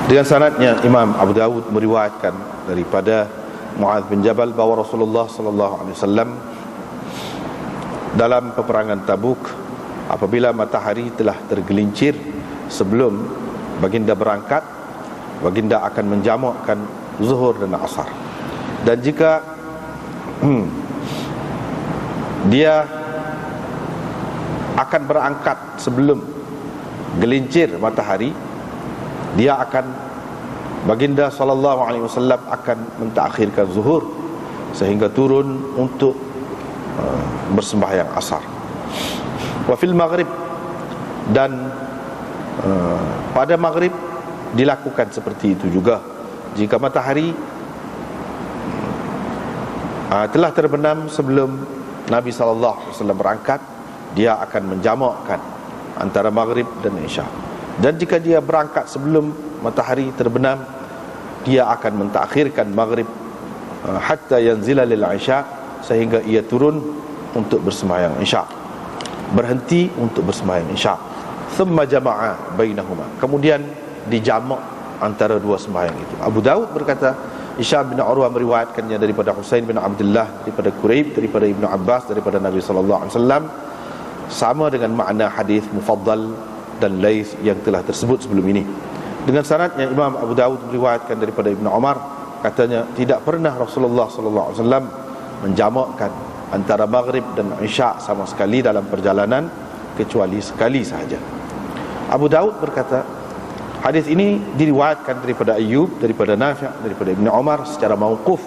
Dengan sanadnya Imam Abu Dawud meriwayatkan daripada Muadz bin Jabal bahawa Rasulullah sallallahu alaihi wasallam dalam peperangan Tabuk, apabila matahari telah tergelincir sebelum baginda berangkat, baginda akan menjamakkan zuhur dan asar. Dan jika dia akan berangkat sebelum gelincir matahari, dia akan, baginda sallallahu alaihi wasallam akan mentakhirkan zuhur sehingga turun untuk bersembahyang asar. Wa fil maghrib, dan pada maghrib dilakukan seperti itu juga. Jika matahari telah terbenam sebelum Nabi sallallahu alaihi wasallam berangkat, dia akan menjamakkan antara maghrib dan isya. Dan jika dia berangkat sebelum matahari terbenam, dia akan mentakhirkan maghrib hatta yanzila lil isya, sehingga ia turun untuk bersembahyang isya, berhenti untuk bersembahyang isya. Thumma jama'a bainahuma, kemudian dijamak antara dua sembahyang itu. Abu Daud berkata, Hisham bin Urwah meriwayatkannya daripada Husain bin Abdullah, daripada Quraib, daripada Ibnu Abbas, daripada Nabi sallallahu alaihi wasallam, sama dengan makna hadis Mufaddal dan Laits yang telah tersebut sebelum ini. Dengan sanadnya Imam Abu Dawud meriwayatkan daripada Ibnu Umar, katanya tidak pernah Rasulullah sallallahu alaihi wasallam menjamakkan antara maghrib dan isya sama sekali dalam perjalanan, kecuali sekali sahaja. Abu Dawud berkata, hadis ini diriwayatkan daripada Ayyub, daripada Nafi', daripada Ibnu Umar secara mauquf,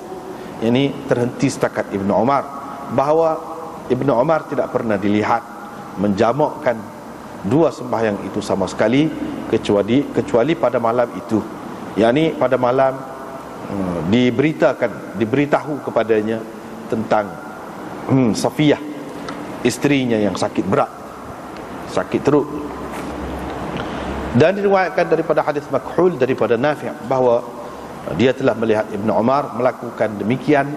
yakni terhenti setakat Ibnu Umar, bahawa Ibnu Umar tidak pernah dilihat menjamakkan dua sembahyang itu sama sekali, kecuali pada malam itu, yakni pada malam diberitahu kepadanya tentang Safiyah, isterinya yang sakit berat, sakit teruk. Dan diriwayatkan daripada hadis Makhul daripada Nafi' bahawa dia telah melihat Ibnu Umar melakukan demikian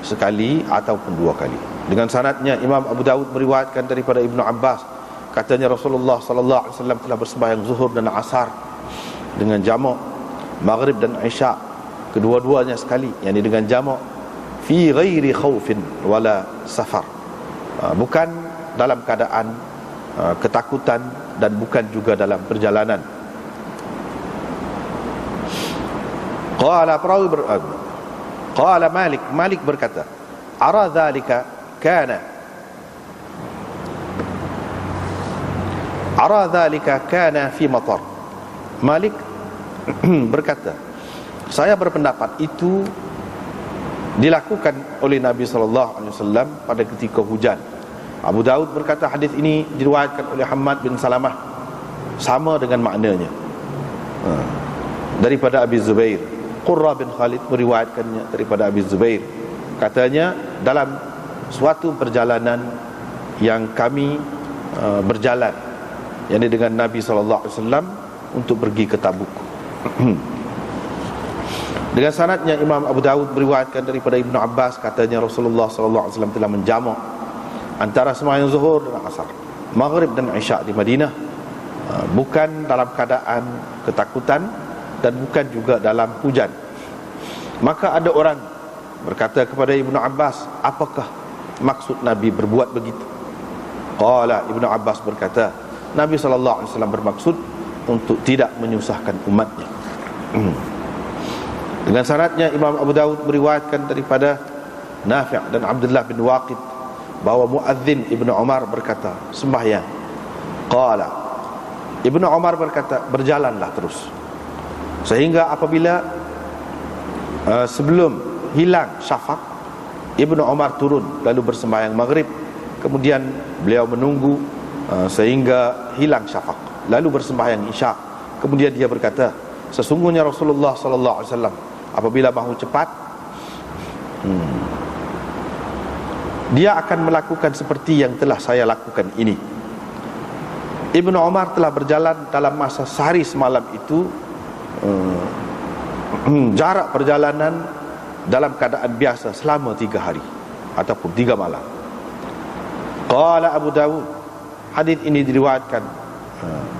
sekali ataupun dua kali. Dengan sanadnya Imam Abu Dawud meriwayatkan daripada Ibnu Abbas, katanya Rasulullah sallallahu alaihi wasallam telah bersembahyang zuhur dan asar dengan jamak, maghrib dan isya kedua-duanya sekali, yakni dengan jamak, fi ghairi khaufin wala safar, bukan dalam keadaan ketakutan dan bukan juga dalam perjalanan. Qala Malik berkata, ara dzalika kana fi matar. Malik berkata, saya berpendapat itu dilakukan oleh Nabi sallallahu alaihi wasallam pada ketika hujan. Abu Daud berkata hadis ini diriwayatkan oleh Hammad bin Salamah, sama dengan maknanya, daripada Abi Zubair. Qurra bin Khalid meriwayatkannya daripada Abi Zubair, katanya dalam suatu perjalanan yang kami berjalan, yakni dengan Nabi sallallahu alaihi wasallam untuk pergi ke Tabuk. Dengan sanadnya Imam Abu Dawud meriwayatkan daripada Ibnu Abbas, katanya Rasulullah sallallahu alaihi wasallam telah menjamak antara sembahyang zuhur dan asar, maghrib dan isya di Madinah, bukan dalam keadaan ketakutan dan bukan juga dalam hujan. Maka ada orang berkata kepada Ibnu Abbas, apakah maksud Nabi berbuat begitu? Qala, Ibnu Abbas berkata, Nabi sallallahu alaihi wasallam bermaksud untuk tidak menyusahkan umatnya. Dengan sanadnya Imam Abu Dawud meriwayatkan daripada Nafi' dan Abdullah bin Waqid bahawa muadzin Ibnu Umar berkata, sembahyang. Qala, Ibnu Umar berkata, berjalanlah terus, sehingga apabila sebelum hilang syafaq, Ibnu Umar turun lalu bersembahyang maghrib. Kemudian beliau menunggu sehingga hilang syafaq, lalu bersembahyang isya. Kemudian dia berkata, sesungguhnya Rasulullah sallallahu alaihi wasallam apabila mahu cepat, dia akan melakukan seperti yang telah saya lakukan ini. Ibnu Umar telah berjalan dalam masa sehari semalam itu, jarak perjalanan dalam keadaan biasa selama 3 hari ataupun 3 malam. Qala Abu Dawud, hadis ini diriwayatkan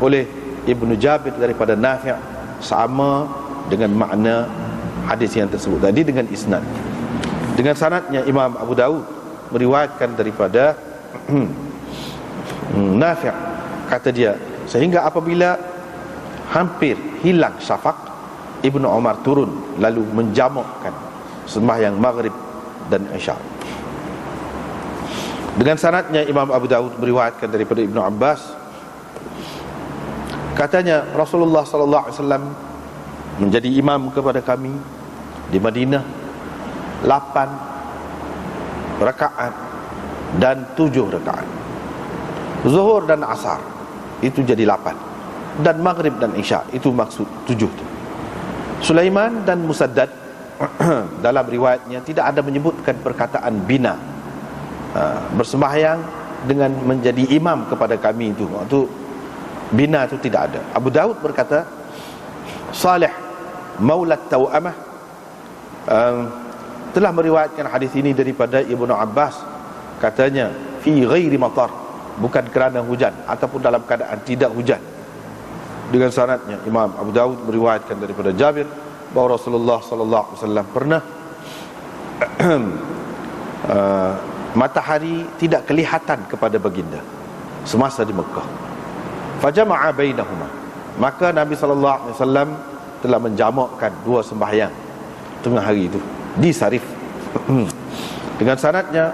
oleh Ibnu Jabir daripada Nafi', sama dengan makna hadis yang tersebut tadi dengan isnad. Dengan sanadnya Imam Abu Daud meriwayatkan daripada Nafi', kata dia, sehingga apabila hampir hilang syafaq, Ibnu Umar turun lalu menjamakkan sembahyang maghrib dan isya. Dengan sanadnya Imam Abu Daud meriwayatkan daripada Ibnu Abbas, katanya Rasulullah sallallahu alaihi wasallam menjadi imam kepada kami di Madinah 8 rakaat dan 7 rakaat. Zuhur dan asar itu jadi 8, dan maghrib dan isya itu maksud 7 tu. Sulaiman dan Musaddad dalam riwayatnya tidak ada menyebutkan perkataan bina, bersembahyang dengan menjadi imam kepada kami itu. Waktu bina itu tidak ada. Abu Daud berkata, Salih Maula Tawamah telah meriwayatkan hadis ini daripada Ibnu Abbas, katanya fi ghairi matar, bukan kerana hujan ataupun dalam keadaan tidak hujan. Dengan sanadnya Imam Abu Daud meriwayatkan daripada Jabir bahawa Rasulullah sallallahu alaihi wasallam pernah matahari tidak kelihatan kepada baginda semasa di Mekah. Fajama'a bainahuma, maka Nabi sallallahu alaihi wasallam telah menjamakkan dua sembahyang tengah hari itu di Sarif. Dengan sanadnya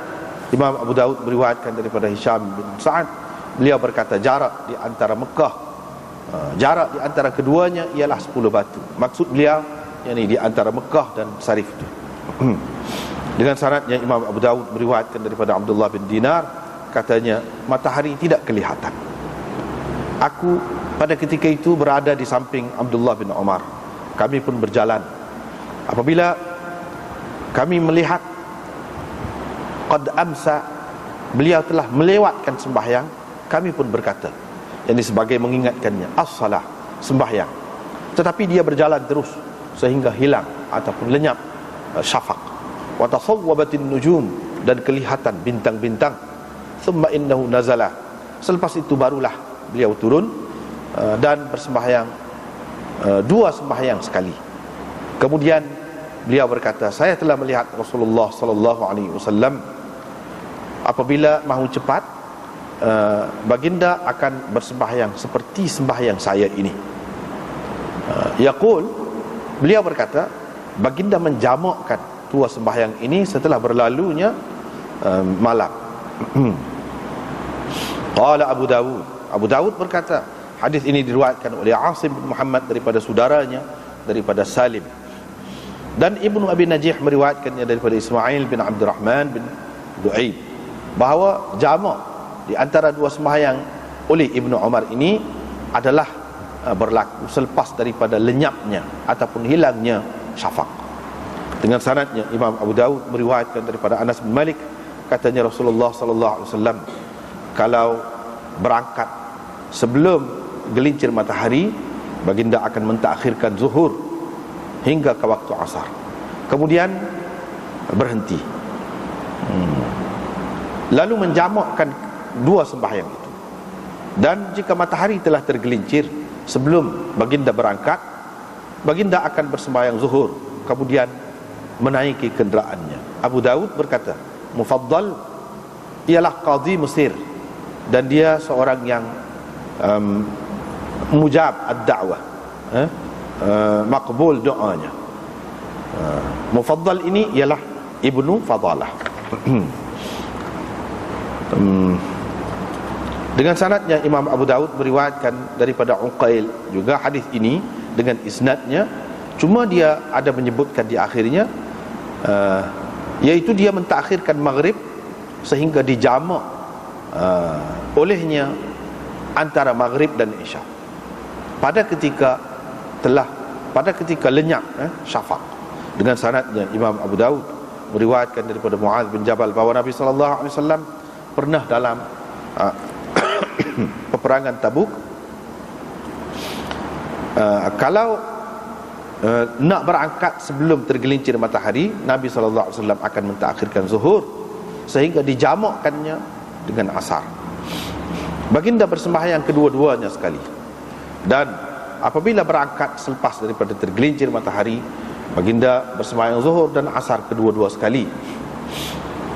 Imam Abu Daud meriwayatkan daripada Hisham bin Sa'ad, beliau berkata jarak di antara Mekah, jarak di antara keduanya ialah 10 batu. Maksud beliau yakni di antara Mekah dan Sarif itu. Dengan sanadnya Imam Abu Daud meriwayatkan daripada Abdullah bin Dinar, katanya matahari tidak kelihatan. Aku pada ketika itu berada di samping Abdullah bin Umar. Kami pun berjalan. Apabila kami melihat qad amsa, beliau telah melewatkan sembahyang, kami pun berkata, yang sebagai mengingatkannya, as-salah, sembahyang. Tetapi dia berjalan terus sehingga hilang ataupun lenyap syafaq. Wa tasawwabatin nujum, dan kelihatan bintang-bintang. Thumma innahu nazala, selepas itu barulah beliau turun dan bersembahyang dua sembahyang sekali. Kemudian beliau berkata, saya telah melihat Rasulullah sallallahu alaihi wasallam apabila mahu cepat, baginda akan bersembahyang seperti sembahyang saya ini. Yaqul, beliau berkata, baginda menjamakkan dua sembahyang ini setelah berlalunya malam. Qala Abu Dawud, Abu Dawud berkata, hadis ini diriwayatkan oleh Asim bin Muhammad daripada saudaranya, daripada Salim. Dan Ibnu Abi Najih meriwayatkannya daripada Ismail bin Abdurrahman bin Du'aib, bahawa jamak di antara dua sembahyang oleh Ibnu Umar ini adalah berlaku selepas daripada lenyapnya ataupun hilangnya syafaq. Dengan sanadnya Imam Abu Daud meriwayatkan daripada Anas bin Malik, katanya Rasulullah sallallahu alaihi wasallam kalau berangkat sebelum gelincir matahari, baginda akan mentakhirkan zuhur hingga ke waktu asar, kemudian berhenti, lalu menjamakkan dua sembahyang itu. Dan jika matahari telah tergelincir sebelum baginda berangkat, baginda akan bersembahyang zuhur, kemudian menaiki kenderaannya. Abu Daud berkata, Mufaddal ialah qadhi Mesir, dan dia seorang yang mujab ad-da'wah, maqbul doanya. Mufaddal ini ialah Ibnu Fadalah. Dengan sanadnya Imam Abu Daud meriwayatkan daripada Uqail juga hadis ini dengan isnadnya, cuma dia ada menyebutkan di akhirnya iaitu dia mentakhirkan maghrib sehingga dijamak olehnya antara maghrib dan isya pada ketika lenyap syafaq. Dengan sanadnya Imam Abu Daud meriwayatkan daripada Muaz bin Jabal bahawa Nabi sallallahu alaihi wasallam pernah dalam peperangan Tabuk, kalau nak berangkat sebelum tergelincir matahari, Nabi sallallahu alaihi wasallam akan mentakhirkan zuhur sehingga dijamakkannya dengan asar. Baginda bersembahyang kedua-duanya sekali, dan apabila berangkat selepas daripada tergelincir matahari, baginda bersembahyang zuhur dan asar kedua-dua sekali.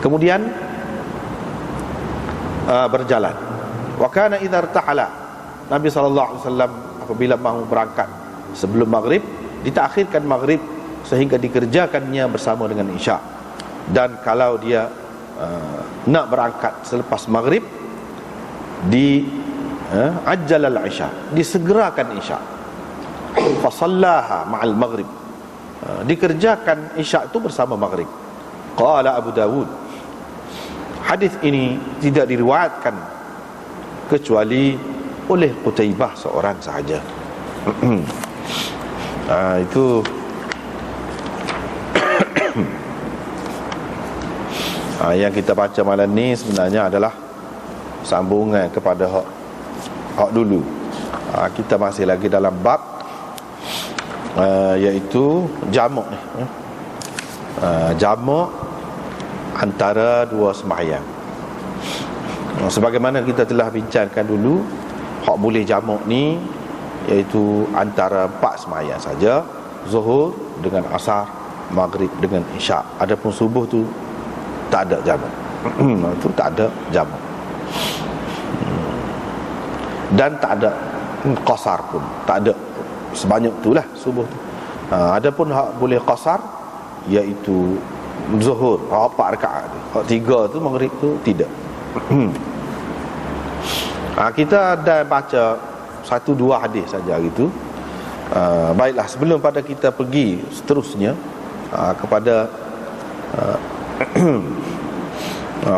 Kemudian berjalan. Wa kana idza irtahala, Nabi SAW apabila mahu berangkat sebelum maghrib, ditakhirkan maghrib sehingga dikerjakannya bersama dengan isya. Dan kalau dia nak berangkat selepas maghrib, di ajjalal isya, disegerakan isya, fa sallaha ma'al maghrib, dikerjakan isya itu bersama maghrib. Qala Abu Dawud, hadis ini tidak diriwayatkan kecuali oleh Qutaibah seorang sahaja. Itu yang kita baca malam ni sebenarnya adalah sambungan kepada hak dulu. Kita masih lagi dalam bab iaitu jamak ni, jamak antara dua sembahyang. Sebagaimana kita telah bincangkan dulu, hak boleh jamak ni iaitu antara 4 sembahyang saja, zuhur dengan asar, maghrib dengan isyak. Adapun subuh tu tak ada jamak. Itu tak ada jamak. Dan tak ada qasar pun, tak ada sebanyak itulah subuh tu. Adapun hak boleh qasar iaitu zuhur, 4 rakaat. Hak 3 tu maghrib tu tidak. Kita dah baca 1-2 hadis saja gitu. Baiklah, sebelum pada kita pergi seterusnya kepada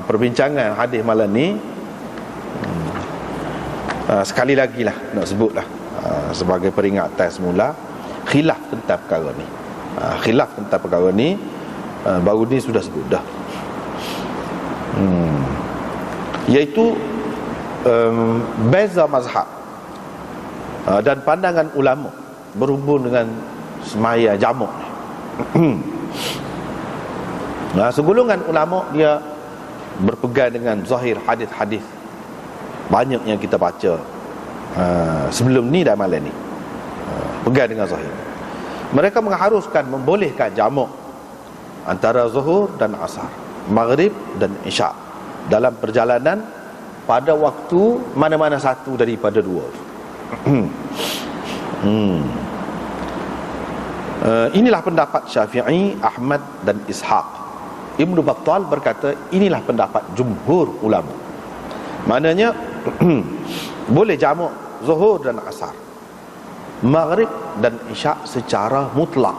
perbincangan hadis malam ni, sekali lagi lah nak sebutlah sebagai peringatan semula, khilaf tentang perkara ni. Khilaf tentang perkara ni baru ni sudah sebut dah, iaitu beza mazhab dan pandangan ulama berhubung dengan semaya jamak. Segolongan ulama dia berpegang dengan zahir hadis-hadis banyak yang kita baca sebelum ni dan malam ni, pegang dengan zahir. Mereka mengharuskan, membolehkan jamak antara zuhur dan asar, maghrib dan isyak dalam perjalanan pada waktu mana-mana satu daripada dua. Inilah pendapat Syafi'i, Ahmad dan Ishaq. Ibnu Battal berkata inilah pendapat jumhur ulama. Maknanya boleh jamak zuhur dan asar, maghrib dan isyak secara mutlak.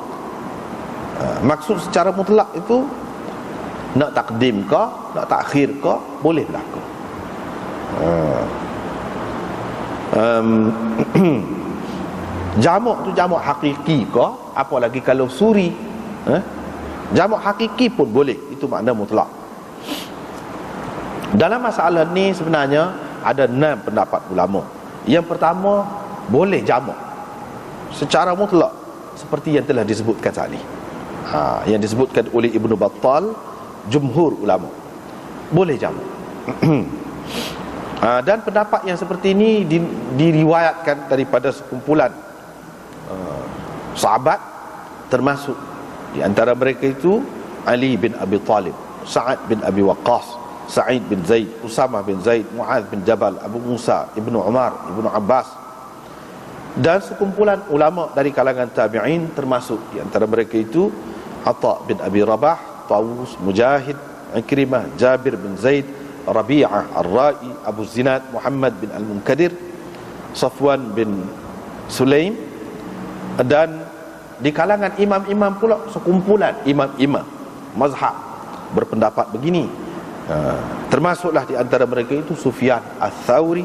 Maksud secara mutlak itu nak takdim ke, nak takhir ke, boleh berlaku. Jamak tu jamak hakiki ke, apalagi kalau suri, jamak hakiki pun boleh. Itu makna mutlak. Dalam masalah ni sebenarnya ada 6 pendapat ulama. Yang pertama, boleh jamak secara mutlak seperti yang telah disebutkan tadi, yang disebutkan oleh Ibnu Battal, jumhur ulama boleh jamak. Dan pendapat yang seperti ini diriwayatkan daripada sekumpulan sahabat, termasuk di antara mereka itu Ali bin Abi Talib, Sa'ad bin Abi Waqqas, Sa'id bin Zaid, Usamah bin Zaid, Mu'adz bin Jabal, Abu Musa, Ibnu Umar, Ibnu Abbas, dan sekumpulan ulama dari kalangan tabi'in, termasuk di antara mereka itu Atha bin Abi Rabah, Tawus, Mujahid, Ikrimah, Jabir bin Zaid, Rabi'ah Ar-Ra'i, Abu Zinad, Muhammad bin Al-Munkadir, Safwan bin Sulaim. Dan di kalangan imam-imam pula sekumpulan imam-imam mazhab berpendapat begini. Termasuklah di antara mereka itu Sufyan Ats-Tsauri,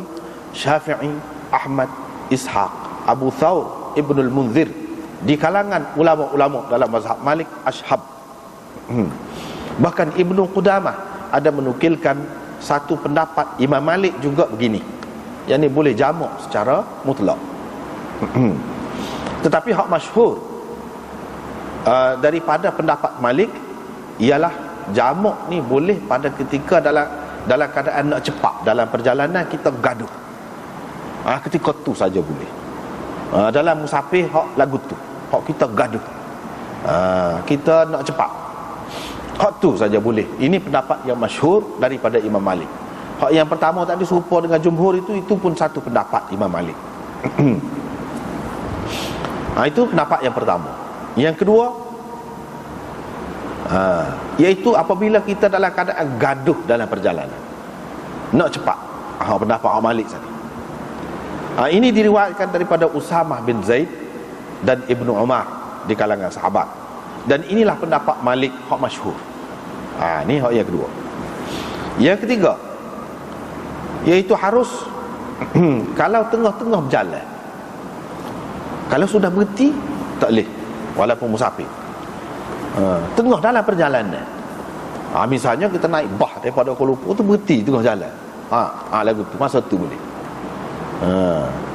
Syafi'i, Ahmad, Ishaq, Abu Thawr, Ibnul Munzir. Di kalangan ulama-ulama dalam mazhab Malik, Ashhab. Bahkan Ibnu Qudamah ada menukilkan satu pendapat Imam Malik juga begini, yang ni boleh jamak secara mutlak. Tetapi hak masyhur daripada pendapat Malik ialah jamak ni boleh pada ketika dalam keadaan nak cepat dalam perjalanan, kita gaduh, ketika tu saja boleh. Dalam musafir hak lagu tu, hak kita gaduh, kita nak cepat, hak tu saja boleh. Ini pendapat yang masyhur daripada Imam Malik. Hak yang pertama tadi serupa dengan jumhur itu pun satu pendapat Imam Malik. Itu pendapat yang pertama. Yang kedua, iaitu apabila kita dalam keadaan gaduh dalam perjalanan, nak cepat, pendapat Imam Malik tadi. Ini diriwayatkan daripada Usamah bin Zaid dan Ibnu Umar di kalangan sahabat. Dan inilah pendapat Malik hak masyhur. Ini hak yang kedua. Yang ketiga, iaitu harus kalau tengah-tengah berjalan, kalau sudah berhenti tak boleh, walaupun musafir. Tengah dalam perjalanan, misalnya kita naik bah daripada Kuala Lumpur tu, berhenti tengah jalan, lagu tu masa tu boleh.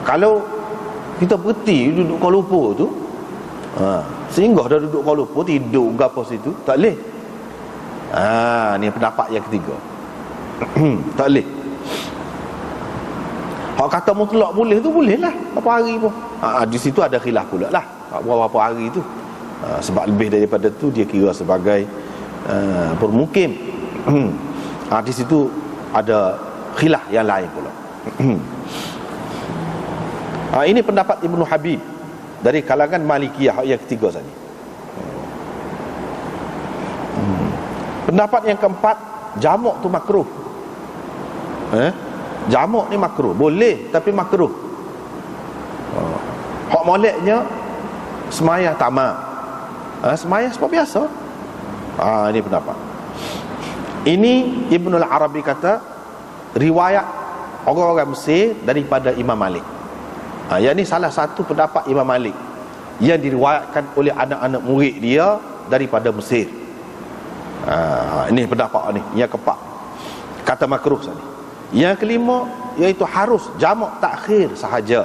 Kalau kita berhenti duduk Kuala Lumpur tu, sehingga dah duduk Kuala Lumpur, tidur ke apa situ, tak boleh. Ni pendapat yang ketiga. Tak boleh. Hak kata mutlak boleh tu, boleh lah berapa hari pun. Di situ ada khilaf pula lah, berapa hari tu. Sebab lebih daripada tu dia kira sebagai bermukim. Di situ ada khilaf yang lain pula. Ini pendapat Ibnu Habib dari kalangan Malikiyah yang ketiga tadi. Pendapat yang keempat, jamak tu makruh. Jamak ni makruh, boleh tapi makruh. Hak moleknya semayah tamak, semayah seperti biasa. Ini pendapat. Ini Ibnul Arabi kata riwayat orang-orang Mesir daripada Imam Malik. Yang ni salah satu pendapat Imam Malik yang diriwayatkan oleh anak-anak murid dia daripada Mesir. Ini pendapat ni yang keempat, kata makruh tadi. Yang kelima, iaitu harus jamak takhir sahaja,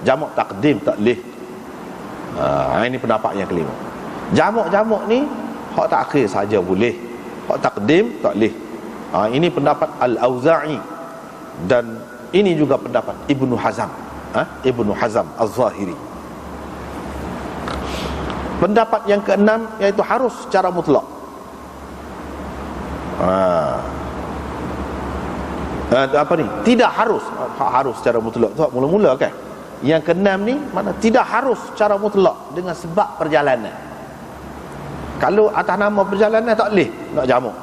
jamak takdim tak boleh. Ini pendapat yang kelima. Jamak-jamak ni hak takhir sahaja boleh, hak takdim tak boleh. Ini pendapat Al-Auza'i, dan ini juga pendapat Ibnu Hazm, Ibnu Hazm Az-Zahiri. Pendapat yang keenam, iaitu harus secara mutlak. Tidak harus, harus secara mutlak tu mula-mula kan. Yang keenam ni mana tidak harus secara mutlak dengan sebab perjalanan. Kalau atas nama perjalanan tak boleh nak jamak,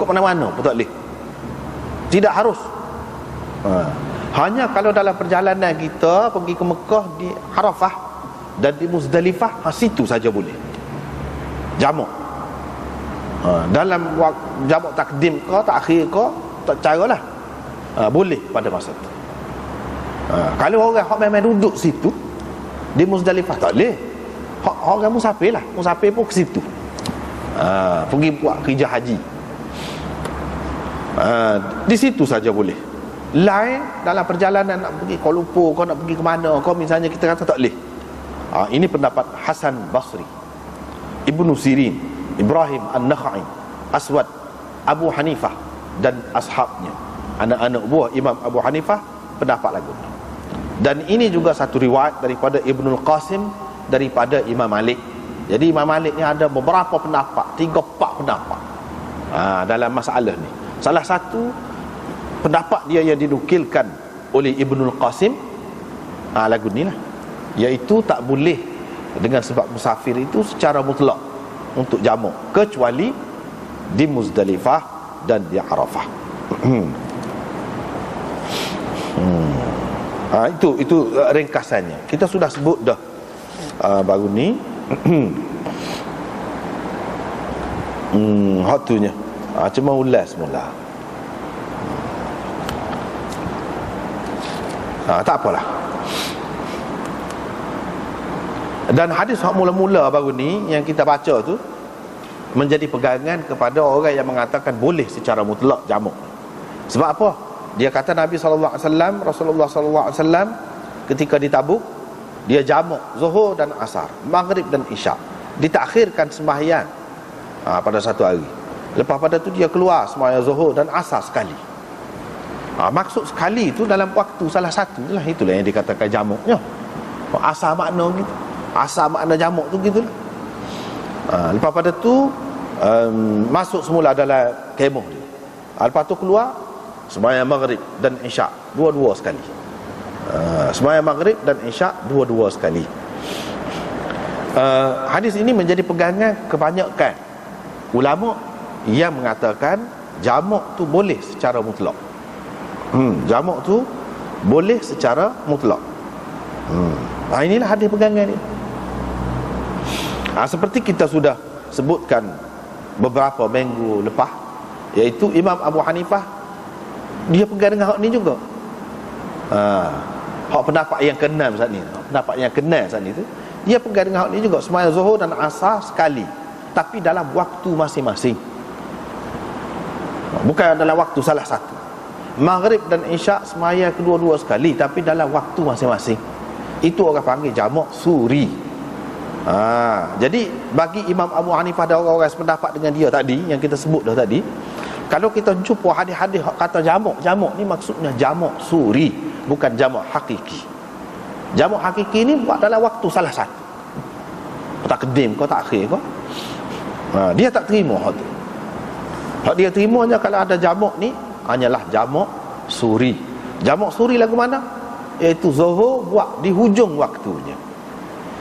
kok mana-mana pun tak boleh, tidak harus. Hanya kalau dalam perjalanan kita pergi ke Mekah, di Arafah dan di Muzdalifah, situ saja boleh jamak. Dalam jamak takdim ke takhir ke, tak caralah, boleh pada masa tu. Kalau orang hak memang duduk situ di Muzdalifah tak boleh. Orang musafir lah, musafir pun ke situ, pergi buat kerja haji, di situ saja boleh. Lain dalam perjalanan nak pergi Kuala Lumpur, kau nak pergi ke mana, kau misalnya kita kata tak boleh. Ini pendapat Hasan Basri, Ibnu Sirin, Ibrahim An-Nakhai, Aswad, Abu Hanifah dan ashabnya, anak-anak buah Imam Abu Hanifah, pendapat lagu. Dan ini juga satu riwayat daripada Ibnul Qasim daripada Imam Malik. Jadi Imam Malik ni ada beberapa pendapat, 3-4 pendapat dalam masalah ni. Salah satu pendapat dia yang dinukilkan oleh Ibnul Qasim, lagu ni lah, iaitu tak boleh dengan sebab musafir itu secara mutlak untuk jamak, kecuali di Muzdalifah dan di Arafah. Itu ringkasannya. Kita sudah sebut dah baru ni. Hatunya cuma ulas mula. Tak apalah. Dan hadis hak mula-mula baru ni yang kita baca tu menjadi pegangan kepada orang yang mengatakan boleh secara mutlak jamak. Sebab apa? Dia kata Nabi SAW, Rasulullah SAW ketika di Tabuk, dia jamak Zuhur dan Asar, Maghrib dan Isya, ditakhirkan sembahyang pada satu hari. Lepas pada tu dia keluar sembahyang Zuhur dan Asar sekali. Maksud sekali itu dalam waktu salah satu lah, itulah yang dikatakan jamaknya. Asal makna gitu, asal makna jamak tu gitu lah. Lepas pada tu masuk semula dalam kemah dia. Lepas tu keluar sembahyang maghrib dan isyak dua-dua sekali. Sembahyang maghrib dan isyak dua-dua sekali. Hadis ini menjadi pegangan kebanyakan ulama yang mengatakan jamak tu boleh secara mutlak. Jamak tu boleh secara mutlak. Inilah hadis pegangan ni. Seperti kita sudah sebutkan beberapa minggu lepas, iaitu Imam Abu Hanifah dia pegang dengan hak ni juga. Hak pendapat yang keenam saat ni, pendapat yang keenam saat ni tu, dia pegang dengan hak ni juga, sembahyang zuhur dan asar sekali, tapi dalam waktu masing-masing, bukan dalam waktu salah satu. Maghrib dan isyak sembahyang kedua-dua sekali, tapi dalam waktu masing-masing. Itu orang panggil jamak suri. Jadi bagi Imam Abu Hanifah dan orang-orang sependapat dengan dia tadi, yang kita sebut dah tadi, kalau kita jumpa hadis-hadis kata jamak ni maksudnya jamak suri, bukan jamak hakiki. Jamak hakiki ni buat dalam waktu salah satu, tak kedim kau tak akhir kau. Dia tak terima hak tu. Hak dia terimanya kalau ada jamak ni hanyalah jamak suri. Jamak suri lagu mana? Iaitu zuhur buat di hujung waktunya.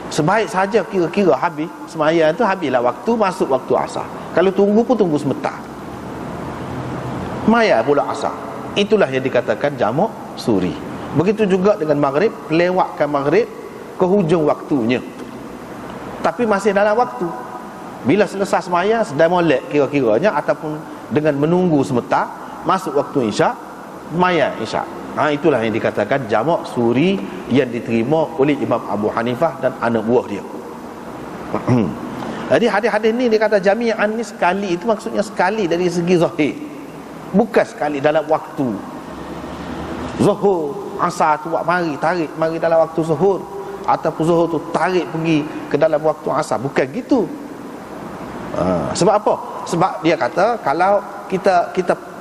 Sebaik saja kira-kira habis sembahyang tu, habislah waktu, masuk waktu asar. Kalau tunggu pun tunggu sebentar, maya pula asar. Itulah yang dikatakan jamak suri. Begitu juga dengan maghrib, lewatkan maghrib ke hujung waktunya, tapi masih dalam waktu. Bila selesai sembahyang, sedang molek kira-kiranya, ataupun dengan menunggu sebentar, masuk waktu isyak, maya isyak. Itulah yang dikatakan jamak suri yang diterima oleh Imam Abu Hanifah dan anak buah dia. Jadi hadis-hadis ni dia kata jami'an ni sekali, itu maksudnya sekali dari segi zahir, bukan sekali dalam waktu. Zuhur, asar tu buat mari dalam waktu zuhur, ataupun zuhur tu tarik pergi ke dalam waktu asar, bukan gitu. Sebab apa? Sebab dia kata kalau kita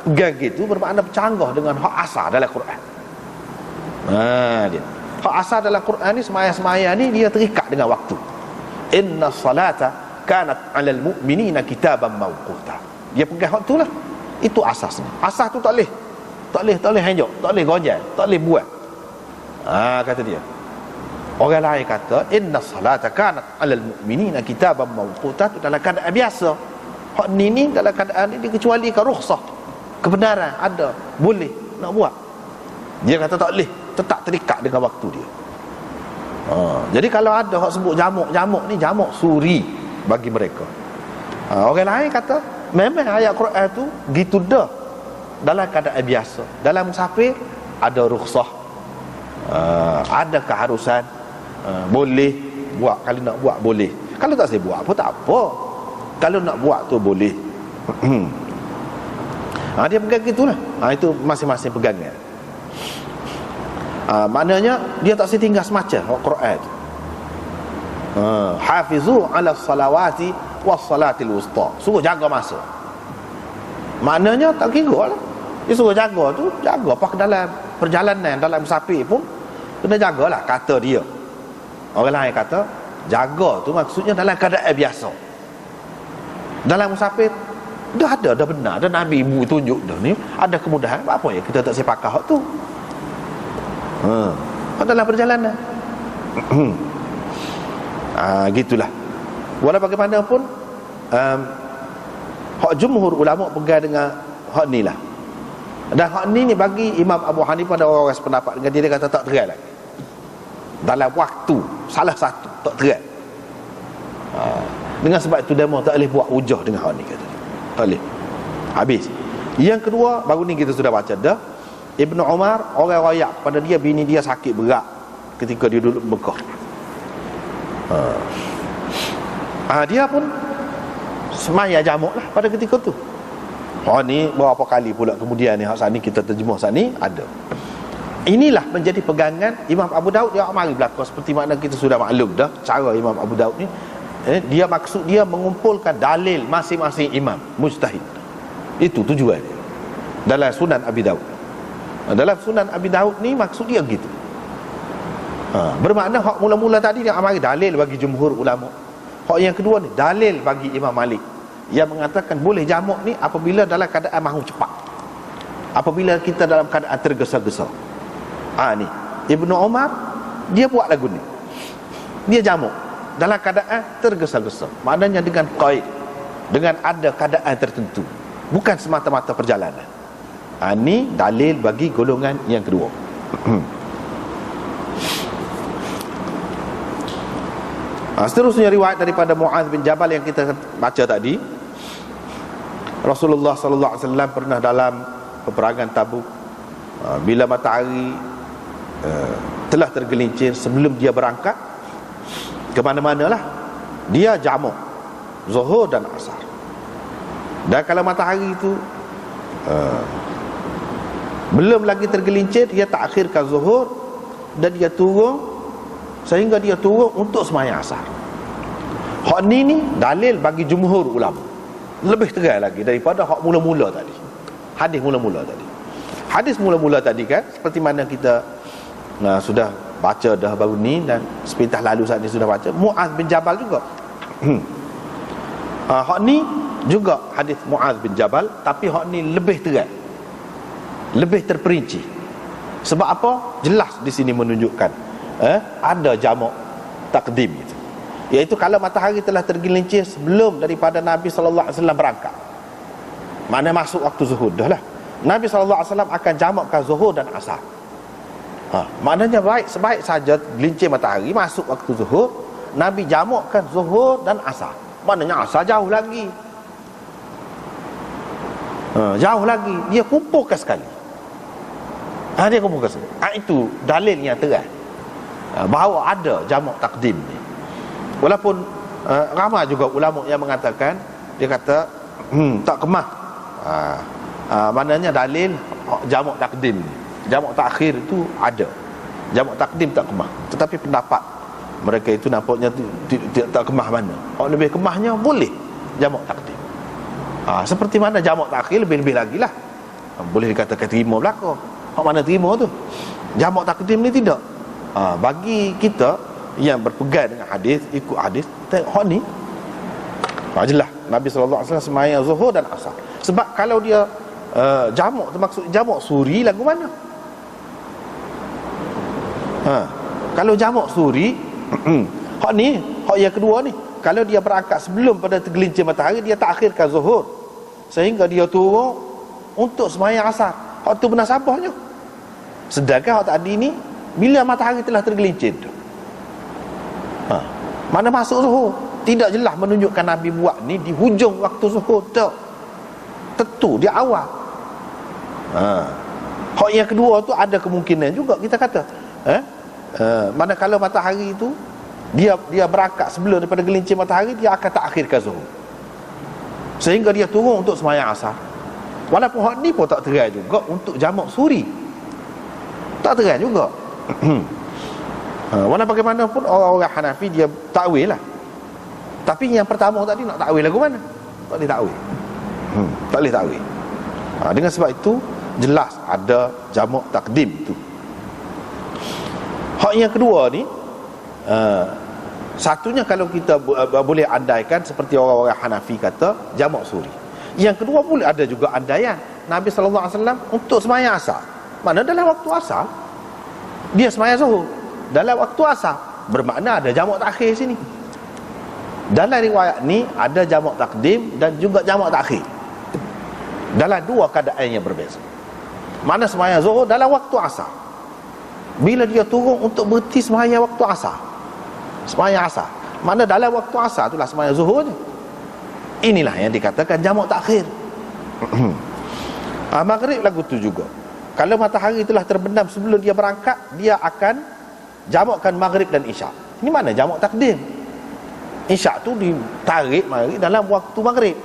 pegang gitu bermakna bercanggah dengan hak asar dalam Quran. Dia hak asar dalam Quran ni, semaya-semaya ni dia terikat dengan waktu. Inna salata kanat 'alal mu'minina kitaban mawquta. Dia pegang hak tu lah. Itu asasnya. Asas tu tak boleh hanjak, tak boleh gonjal, tak boleh buat. Kata dia. Orang lain kata inna salata kanat 'alal mu'minina kitaban mawquta, tu dalam keadaan biasa. Hak ni dalam keadaan ni dikecualikan rukhsah, kebenaran ada, boleh nak buat. Dia kata tak boleh, tetap terikat dengan waktu dia. Jadi kalau ada hak sebut jamak ni jamak suri bagi mereka. Orang lain kata memang ayat Quran tu gitu dah dalam keadaan biasa. Dalam musafir ada rukhsah, ada keharusan, boleh buat. Kalau nak buat boleh, kalau tak saya buat pun tak apa. Kalau nak buat tu boleh. Dia pegang gitulah. Itu masing-masing pegangan. Maknanya dia tak setinggal semacam Al-Quran. Hafizu ala salawati was salatil wusta. Suruh jaga masa. Maknanya tak kira lah. Dia suruh jaga tu, jaga apa dalam perjalanan, dalam musafir pun kena jagalah, kata dia. Orang lain kata jaga tu maksudnya dalam keadaan biasa. Dalam musafir dah benar, dan Nabi ibu tunjuk dah ni ada kemudahan. Apa ya kita tak sepakat hak tu? Dalam perjalanan. Gitulah. Walau bagaimanapun hak jumhur ulama pegang dengan hak ni lah. Dan hak ni bagi Imam Abu Hanifah dan orang-orang sependapat dengan dia kata tak terai lagi. Dalam waktu salah satu tak terai. Dengan sebab itu demo tak boleh buat hujah dengan hak ni, kata dia. Tak boleh. Habis. Yang kedua, baru ni kita sudah baca dah, Ibnu Umar, orang royak pada dia bini dia sakit berat ketika dia duduk Mekah. Dia pun semaya jamak lah pada ketika tu. Ni berapa kali pula kemudian ni hak saat ni kita terjemah saat ni ada. Inilah menjadi pegangan Imam Abu Daud. Dia mari berlaku seperti mana kita sudah maklum dah cara Imam Abu Daud ni. Dia maksud dia mengumpulkan dalil masing-masing imam mujtahid. Itu tujuan dia dalam Sunan Abi Daud. Dalam Sunan Abi Daud ni maksud dia gitu. Bermakna hak mula-mula tadi dia amari dalil bagi jumhur ulama. Hak yang kedua ni dalil bagi Imam Malik yang mengatakan boleh jamak ni apabila dalam keadaan mahu cepat, apabila kita dalam keadaan tergesa-gesa. Ni Ibnu Umar dia buat lagu ni, dia jamak dalam keadaan tergesa-gesa, maknanya dengan qaid, dengan ada keadaan tertentu, bukan semata-mata perjalanan. Ni dalil bagi golongan yang kedua. Seterusnya riwayat daripada Mu'adz bin Jabal yang kita baca tadi. Rasulullah sallallahu alaihi wasallam pernah dalam peperangan Tabuk, bila matahari telah tergelincir, sebelum dia berangkat ke mana-manalah, dia jamak Zuhur dan Asar. Dan kalau matahari itu belum lagi tergelincir, dia takhirkan Zuhur dan dia turun sehingga dia turun untuk sembahyang Asar. Hak ni dalil bagi jumhur ulama, lebih tegas lagi daripada hak mula-mula tadi. Hadis mula-mula tadi. Hadis mula-mula tadi kan, seperti mana kita sudah baca dah baru ni, dan sepintas lalu saat ni sudah baca, Mu'adz bin Jabal juga. Hak ni juga hadis Mu'adz bin Jabal, tapi hak ni lebih tegas, lebih terperinci. Sebab apa? Jelas di sini menunjukkan ada jamak takdim itu, iaitu kalau matahari telah tergelincir sebelum daripada Nabi sallallahu alaihi wasallam berangkat, mana masuk waktu zuhur dah lah, Nabi sallallahu alaihi wasallam akan jamakkan zuhur dan asar. Maknanya sebaik saja gelincir matahari masuk waktu zuhur, Nabi jamakkan zuhur dan asar. Maknanya asar jauh lagi, jauh lagi, dia kumpulkan sekali. Dia kumpulkan sekali. Itu dalil yang terang bahawa ada jamak takdim ni. Walaupun ramai juga ulama yang mengatakan, dia kata tak kemah. Maknanya dalil jamak takdim ni, jamak takhir itu ada, jamak takdim tak kemah. Tetapi pendapat mereka itu nampaknya tidak tak kemah mana. Lebih kemahnya boleh jamak takdim. Seperti mana jamak takhir lebih-lebih lagi lah, boleh dikatakan terima belaka. Hak mana terima tu? Jamak takdim ni tidak. Bagi kita yang berpegang dengan hadis, ikut hadis, tengok hak ni jelas Nabi sallallahu alaihi wasallam sembahyang zuhur dan asar. Sebab kalau dia jamak, termaksud jamak suri lagu mana? Kalau jamak suri hak ni, hak yang kedua ni, kalau dia berangkat sebelum pada tergelincir matahari, dia takhirkan zuhur sehingga dia turun untuk sembahyang asar. Hak tu benar sabahnya. Sedangkan hak tadi ni bila matahari telah tergelincir tu, mana masuk zuhur, tidak jelas menunjukkan Nabi buat ni di hujung waktu zuhur tak, tentu di awal. Hak yang kedua tu ada kemungkinan juga kita kata, mana kalau matahari itu dia berangkat sebelum daripada gelincir matahari, dia akan takhirkan zuhur sehingga dia turun untuk sembahyang asar. Walaupun hak ni pun tak terai juga untuk jamak suri, tak terai juga. Walau bagaimanapun orang-orang Hanafi dia takwil lah. Tapi yang pertama tadi nak takwil lagu mana? Tak boleh takwil. Tak boleh takwil. Dengan sebab itu jelas ada jamak takdim tu. Hak yang kedua ni, satunya kalau kita boleh andaikan seperti orang-orang Hanafi kata jamak suri. Yang kedua boleh ada juga andaian Nabi sallallahu alaihi wasallam untuk sembahyang asar. Mana dalam waktu asar dia sembahyang zuhur, dalam waktu asar, bermakna ada jamak takhir sini. Dalam riwayat ni ada jamak takdim dan juga jamak takhir dalam dua keadaan yang berbeza. Mana sembahyang zuhur dalam waktu asar, bila dia turun untuk berhenti sembahyang waktu asar, sembahyang asar, mana dalam waktu asar itulah sembahyang zuhurnya. Inilah yang dikatakan jamak takhir. Maghrib lagu tu juga, kalau matahari telah terbenam sebelum dia berangkat, dia akan jamakkan maghrib dan isyak. Ini mana jamak takdim? Isyak tu ditarik maghrib dalam waktu maghrib.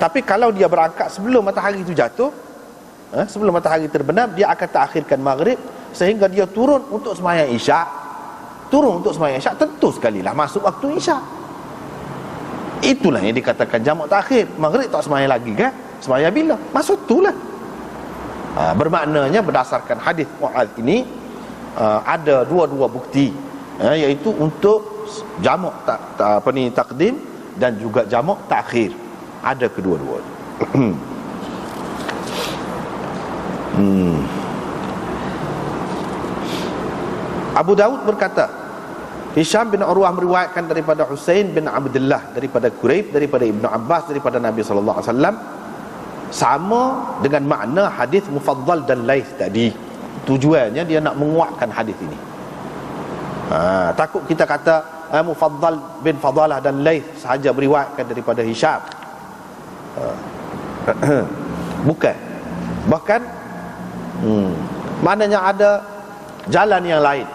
Tapi kalau dia berangkat sebelum matahari itu jatuh, sebelum matahari terbenam, dia akan takhirkan maghrib sehingga dia turun untuk sembahyang isyak. Turun untuk sembahyang isyak, tentu sekali lah masuk waktu isyak. Itulah yang dikatakan jamak takhir. Maghrib tak sembahyang lagi kan? Sembahyang bila? Masuk itulah. Bermaknanya berdasarkan hadis Mu'adz ini, ada dua-dua bukti, iaitu untuk jamak takdim dan juga jamak takhir. Ada kedua-dua. Abu Daud berkata, Hisham bin Urwah meriwayatkan daripada Husain bin Abdullah, daripada Quraib, daripada Ibnu Abbas, daripada Nabi sallallahu alaihi wasallam, sama dengan makna hadis Mufaddal dan Laith tadi. Tujuannya dia nak menguatkan hadis ini. Takut kita kata Mufaddal bin Fadalah dan Laith sahaja meriwayatkan daripada Hisham. Bukan. Bahkan maknanya ada jalan yang lain,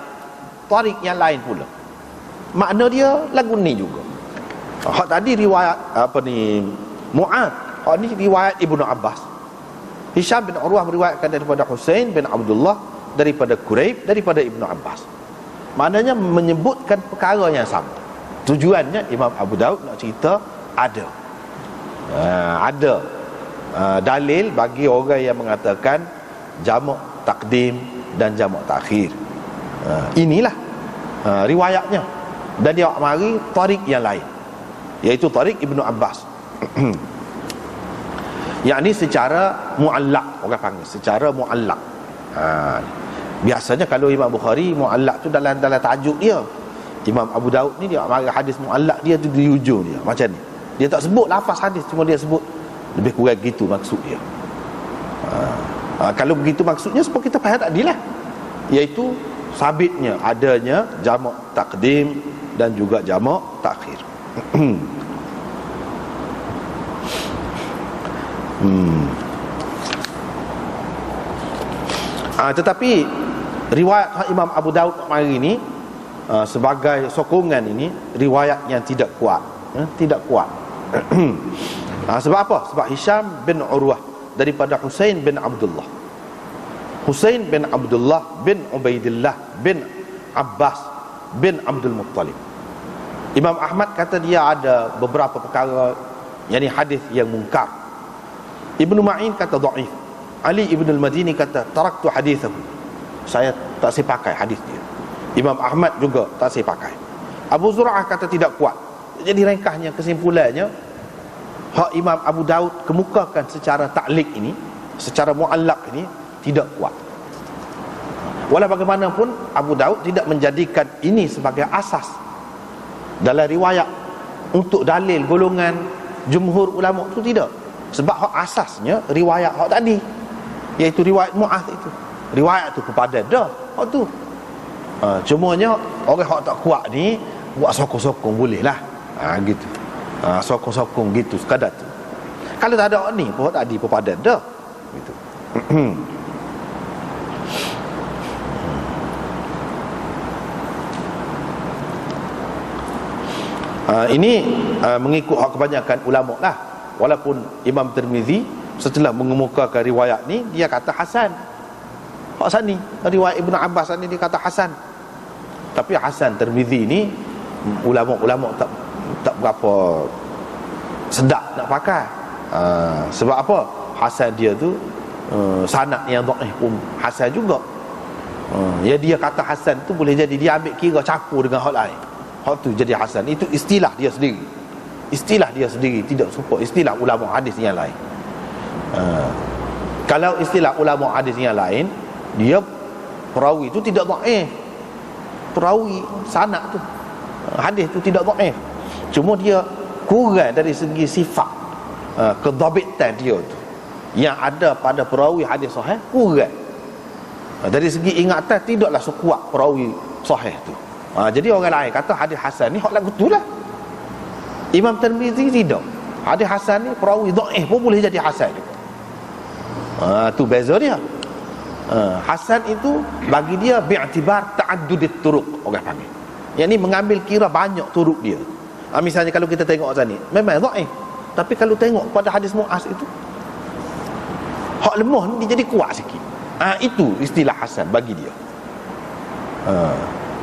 tarik yang lain pula. Makna dia lagu ni juga. Hak tadi riwayat Mu'ad, hak ni riwayat Ibnu Abbas. Hisham bin Urwah meriwayatkan daripada Husain bin Abdullah, daripada Quraib, daripada Ibnu Abbas. Maknanya menyebutkan perkara yang sama. Tujuannya Imam Abu Daud nak cerita ada dalil bagi orang yang mengatakan jamak takdim dan jamak takhir. Inilah riwayatnya. Dan dia mari tarik yang lain, iaitu tarik Ibnu Abbas. Yakni secara muallaq, orang panggil secara muallaq. Biasanya kalau Imam Bukhari muallaq tu dalam tajuk dia. Imam Abu Daud ni dia mari hadis muallaq dia tu di hujung dia macam ni. Dia tak sebut lafaz hadis, cuma dia sebut lebih kurang gitu maksud dia. Kalau begitu maksudnya supaya kita faham tadi lah, iaitu sabitnya adanya jamak takdim dan juga jamak takhir. Tetapi riwayat Imam Abu Daud hari ini sebagai sokongan ini riwayat yang tidak kuat. Tidak kuat. Sebab apa? Sebab Hisham bin Urwah daripada Husain bin Abdullah, Husain bin Abdullah bin Ubaidillah bin Abbas bin Abdul Muttalib. Imam Ahmad kata dia ada beberapa perkara, yakni hadis yang mungkar. Ibnu Ma'in kata dhaif. Ali ibn al-Madini kata taraktu hadithahu, saya tak saya pakai hadis dia. Imam Ahmad juga tak saya pakai. Abu Zur'ah kata tidak kuat. Jadi ringkasnya, kesimpulannya, hak Imam Abu Daud kemukakan secara ta'liq ini, secara mu'allaq ini tidak kuat. Walau bagaimanapun Abu Daud tidak menjadikan ini sebagai asas dalam riwayat untuk dalil golongan jumhur ulama itu, tidak. Sebab hak asasnya riwayat hak tadi, iaitu riwayat Mu'adh itu. Riwayat tu kepada dah hak tu. Cumanya orang hak tak kuat ni buat sokong-sokong boleh lah. Gitu. Sokong-sokong gitu sekadar tu. Kalau tak ada ni pun tadi pepadan dah gitu. Ini mengikut hak kebanyakan ulama lah. Walaupun Imam Tirmizi setelah mengemukakan riwayat ni, dia kata hasan. Hak sani riwayat Ibnu Abbas ni dia kata hasan. Tapi hasan Tirmizi ni ulama-ulama tak berapa sedap nak pakai. Sebab apa? Hasan dia tu sanad yang dhaif pun hasan juga. Ya, dia kata hasan tu boleh jadi dia ambil kira campur dengan hal lain. Hak tu jadi hasan. Itu istilah dia sendiri. Istilah dia sendiri, tidak serupa istilah ulama hadis yang lain. Kalau istilah ulama hadis yang lain, dia perawi itu tidak dhaif. Perawi sanad tu, hadis tu tidak dhaif. Cuma dia kurang dari segi sifat kedhabitan dia tu. Yang ada pada perawi hadis sahih kurang. Dari segi ingatan tidaklah sekuat perawi sahih tu. Jadi orang lain kata hadis hasan ni hak lagu tu lah. Imam Tirmizi tidak. Hadis hasan ni perawi dhaif pun boleh jadi hasan juga. Tu beza dia. Hasan itu bagi dia bi'tibar ta'addudit turuq, orang panggil. Yang ni mengambil kira banyak turuk dia. Misalnya kalau kita tengok macam ni, memang dhaif. Tapi kalau tengok pada hadis Mu'az itu, hak lemah ni dia jadi kuat sikit. Itu istilah hasan bagi dia.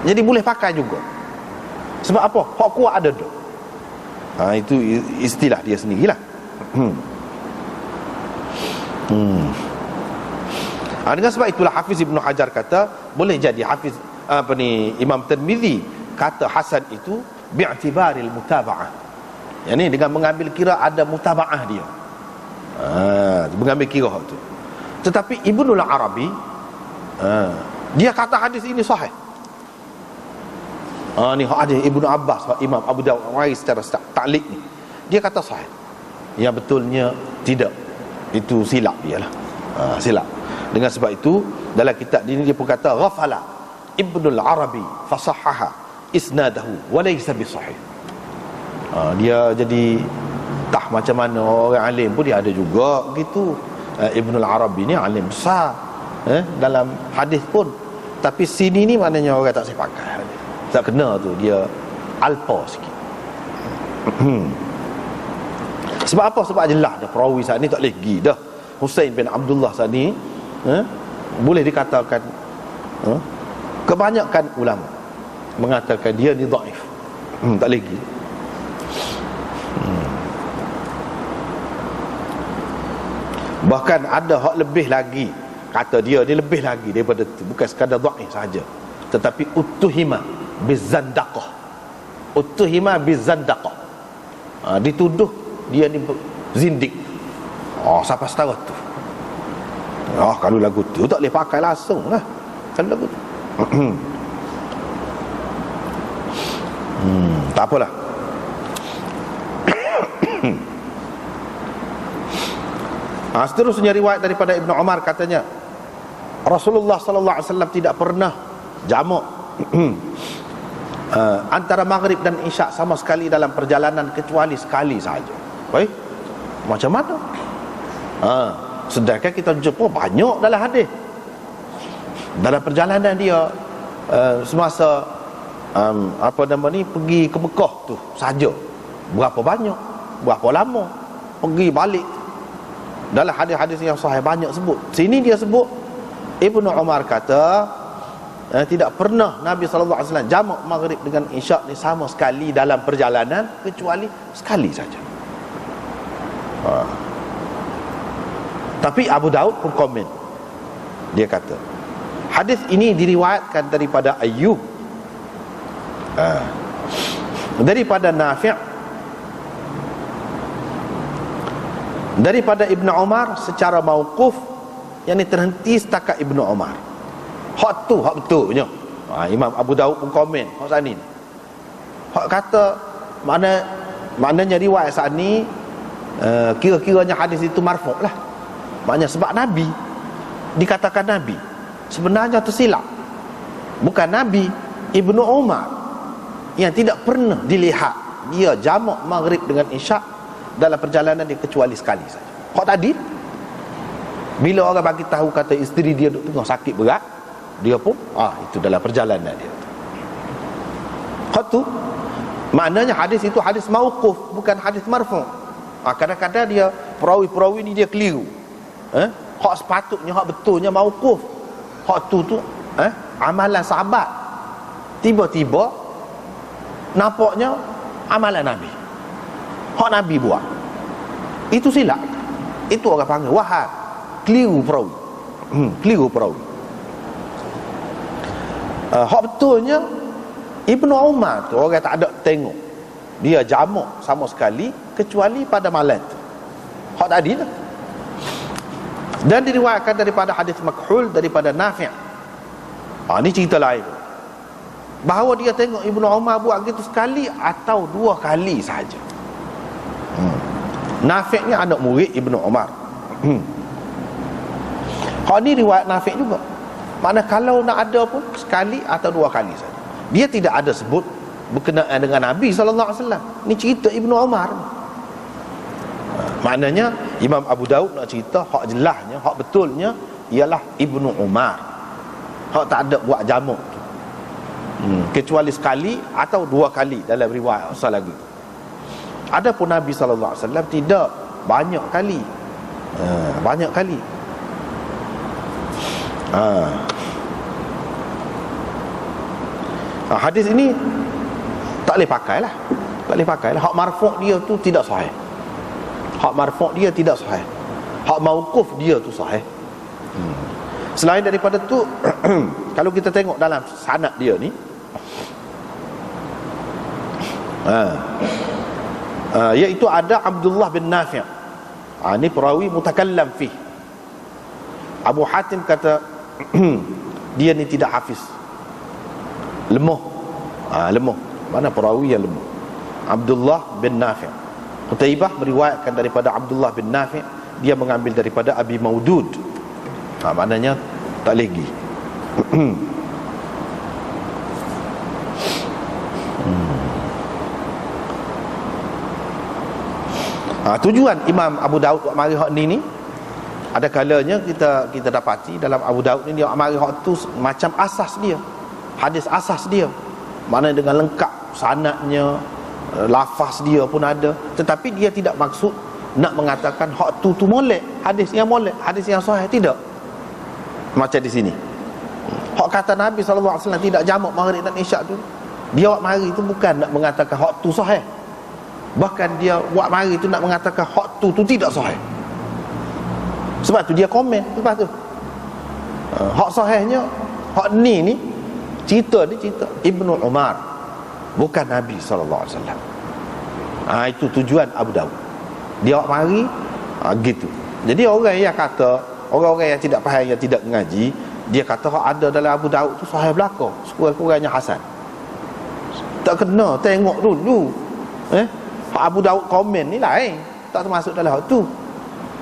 Jadi boleh pakai juga. Sebab apa? Hak kuat ada dah. Itu istilah dia sendirilah. Dengan sebab itulah Hafiz Ibnu Hajar kata, boleh jadi Hafiz Imam Tirmizi kata hasan itu bi'tibaril mutaba'ah. Yang ni dengan mengambil kira ada mutaba'ah dia. Mengambil kira tu. Tetapi Ibnul Arabi dia kata hadis ini sahih. Ni hadis Ibnu Abbas, Imam Abu Dawud secara ta'liq ni. Dia kata sahih. Yang betulnya tidak. Itu silap dia lah. Silap. Dengan sebab itu dalam kitab ini dia pun kata ghafala Ibnul Arabi fasahhaha isnadahu wa laysa bisahih. Dia jadi tak macam mana orang alim pun dia ada juga gitu. Ibnul Arabi ni alim besar dalam hadis pun, tapi sini ni maknanya orang tak sepakat. Tak kena tu, dia alpa sikit. Sebab apa? Sebab jelas dah perawi saat ni tak boleh pergi dah. Husain bin Abdullah saat ni boleh dikatakan kebanyakan ulama mengatakan dia ni dhaif. Tak boleh pergi. Bahkan ada hak lebih lagi, kata dia ni lebih lagi daripada tu, bukan sekadar dhaif sahaja, tetapi utuhima bizandaqah. Utuhima bizandaqah. Dituduh dia ni zindik. Siapa setara tu? Kalau lagu tu tak boleh pakai langsung lah. Kalau lagu tu tak apalah. Seterusnya riwayat daripada Ibnu Umar katanya Rasulullah sallallahu alaihi wasallam tidak pernah jamak antara maghrib dan isyak sama sekali dalam perjalanan kecuali sekali sahaja. Baik, macam mana? Sedangkan kita jumpa banyak dalam hadis dalam perjalanan dia semasa pergi ke Mekah tu saja. Berapa banyak, berapa lama pergi balik. Dalam hadis-hadis yang sahih banyak sebut. Sini dia sebut Ibnu Umar kata tidak pernah Nabi SAW jamak maghrib dengan isyak ni sama sekali dalam perjalanan kecuali sekali saja. Tapi Abu Daud pun komen. Dia kata hadis ini diriwayatkan daripada Ayyub, daripada Nafi', daripada Ibnu Umar secara mauquf, yang ni terhenti setakat Ibnu Umar. Hak tu hak betulnya. Imam Abu Daud pun komen hak saat ni. Hak kata maknanya riwayat saat ni kira-kiranya hadis itu marfu' lah. Maknanya sebab Nabi dikatakan Nabi, sebenarnya tersilap. Bukan Nabi, Ibnu Umar yang tidak pernah dilihat dia jamak maghrib dengan isyak dalam perjalanan dia kecuali sekali saja. Kok tadi bila orang bagi tahu kata isteri dia duduk tengah sakit berat, dia pun itu dalam perjalanan dia. Kok tu maknanya hadis itu hadis mauquf, bukan hadis marfu'. Kadang-kadang dia perawi-perawi ni dia keliru. Hak sepatutnya, hak betulnya mauquf. Hak tu amalan sahabat. Tiba-tiba nampaknya amalan Nabi. Hak Nabi buat. Itu silap. Itu orang panggil wahab. Keliru perawi. Keliru perawi. Hak betulnya Ibnu Umar tu orang tak ada tengok dia jamak sama sekali kecuali pada malam tu. Hak tadi lah. Dan diriwayatkan daripada hadis Makhul daripada Nafi'. Ni cerita lain. Bahawa dia tengok Ibnu Umar buat gitu sekali atau dua kali sahaja. Nafi' ni anak murid Ibnu Umar. Hak ni riwayat Nafi' juga. Makna kalau nak ada pun sekali atau dua kali saja. Dia tidak ada sebut berkenaan dengan Nabi SAW. Ni cerita Ibnu Umar. Maknanya Imam Abu Daud nak cerita hak jelasnya, hak betulnya ialah Ibnu Umar. Hak tak ada buat jamak tu. Kecuali sekali atau dua kali dalam riwayat asal lagi. Adapun Nabi SAW tidak, banyak kali. Banyak kali. Hadis ini tak boleh pakai lah. Tak boleh pakai lah. Hak marfu' dia tu tidak sahih. Hak marfu' dia tidak sahih. Hak mauquf dia tu sahih. Selain daripada tu kalau kita tengok dalam sanad dia ni, iaitu ada Abdullah bin Nafi'. Ini perawi mutakallam fih. Abu Hatim kata dia ni tidak hafiz, lemah. Lemah, mana perawi yang lemah? Abdullah bin Nafi'. Qutaibah meriwayatkan daripada Abdullah bin Nafi', dia mengambil daripada Abi Maudud. Maknanya tak lagi. Tujuan Imam Abu Daud buat mari hak ni ada kalanya kita dapati dalam Abu Daud ni, dia mari hak tu macam asas dia, hadis asas dia, mana dengan lengkap sanadnya, lafaz dia pun ada, tetapi dia tidak maksud nak mengatakan hak tu molek, hadis yang sahih, tidak. Macam di sini hak kata Nabi SAW tidak jamak maghrib dan isyak tu, dia buat mari tu bukan nak mengatakan hak tu sahih, bahkan dia buat mari tu nak mengatakan hak tu tidak sahih. Sebab tu dia komen lepas tu, hak sahihnya hak ni cerita Ibnu Umar, bukan Nabi SAW. Itu tujuan Abu Daud, dia buat mari gitu. Jadi orang yang kata, orang-orang yang tidak faham, yang tidak mengaji, dia kata hak ada dalam Abu Daud tu sahih belaka, sekurang-kurangnya hasan. Tak kena tengok dulu. Hak Abu Daud komen ni lain, tak termasuk dalam hak tu.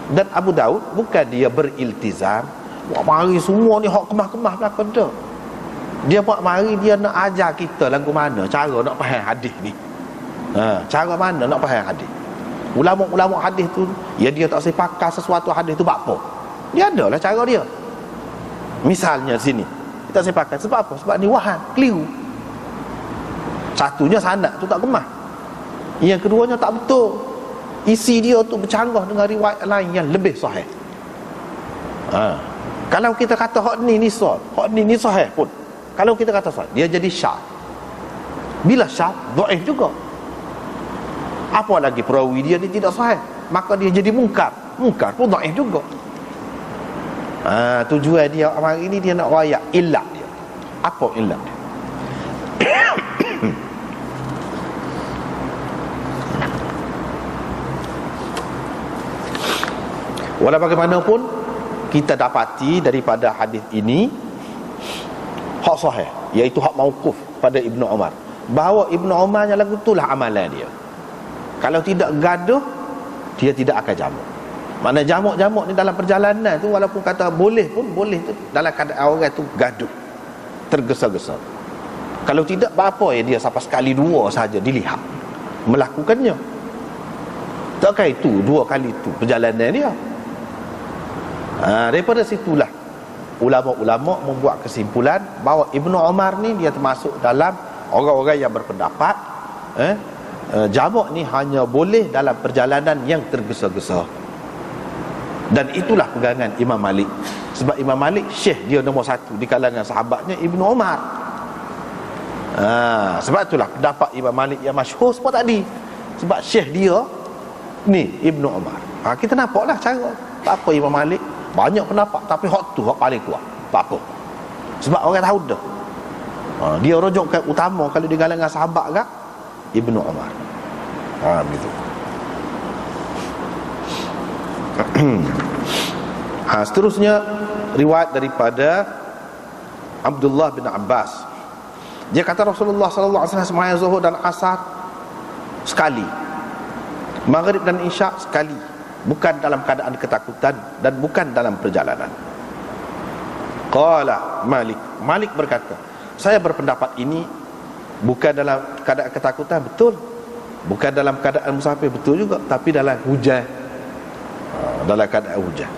Dan Abu Daud bukan dia beriltizam buat mari semua ni hak kemah-kemah belaka, tak. Dia buat mari dia nak ajar kita lagu mana cara nak faham hadis ni. Cara mana nak faham hadis. Ulama-ulama hadis tu, ya dia tak sepakat sesuatu hadis tu buat apa, dia adalah cara dia. Misalnya sini kita sepakat, sebab apa? Sebab ni wahan, keliru. Satunya sanad tu tak kemah, yang keduanya tak betul, isi dia tu bercanggah dengan riwayat lain yang lebih sahih. Kalau kita kata hak ni sahih, hak ni sahih pun, kalau kita kata sahih, dia jadi syadz. Bila syadz, dhaif juga. Apa lagi perawi dia ni tidak sahih, maka dia jadi mungkar. Mungkar pun dhaif juga. Tujuan dia hari ini dia nak rayak illat dia. Apa illat dia? Walau bagaimanapun, kita dapati daripada hadis ini hak sahih, iaitu hak mauquf pada Ibnu Umar, bahawa Ibnu Umar yang lagu itulah amalan dia. Kalau tidak gaduh, dia tidak akan jamak. Mana jamak-jamak ni dalam perjalanan tu, walaupun kata boleh pun boleh tu dalam keadaan orang tu gaduh, tergesa-gesa. Kalau tidak, apa ya dia sampai sekali dua saja dilihat melakukannya. Takkah itu dua kali tu perjalanan dia? Daripada situlah ulama-ulama membuat kesimpulan bahawa Ibnu Umar ni dia termasuk dalam orang-orang yang berpendapat jamak ni hanya boleh dalam perjalanan yang tergesa-gesa. Dan itulah pegangan Imam Malik. Sebab Imam Malik syekh dia nombor satu di kalangan sahabatnya Ibnu Umar. Sebab itulah pendapat Imam Malik yang masyhur semua tadi, sebab syekh dia ni Ibnu Umar. Kita nampaklah cara tak apa Imam Malik banyak pendapat, tapi hak tu hak paling kuat. Tak apa, sebab orang tahu dah. Dia rujukkan utama kalau di kalangan sahabat kan Ibnu Umar. Begitu. Seterusnya riwayat daripada Abdullah bin Abbas. Dia kata Rasulullah sallallahu alaihi wasallam sembahyang zuhur dan asar sekali, maghrib dan isyak sekali, bukan dalam keadaan ketakutan dan bukan dalam perjalanan. Qala Malik berkata, saya berpendapat ini bukan dalam keadaan ketakutan, betul. Bukan dalam keadaan musafir, betul juga. Tapi dalam hujan, dalam keadaan hujan.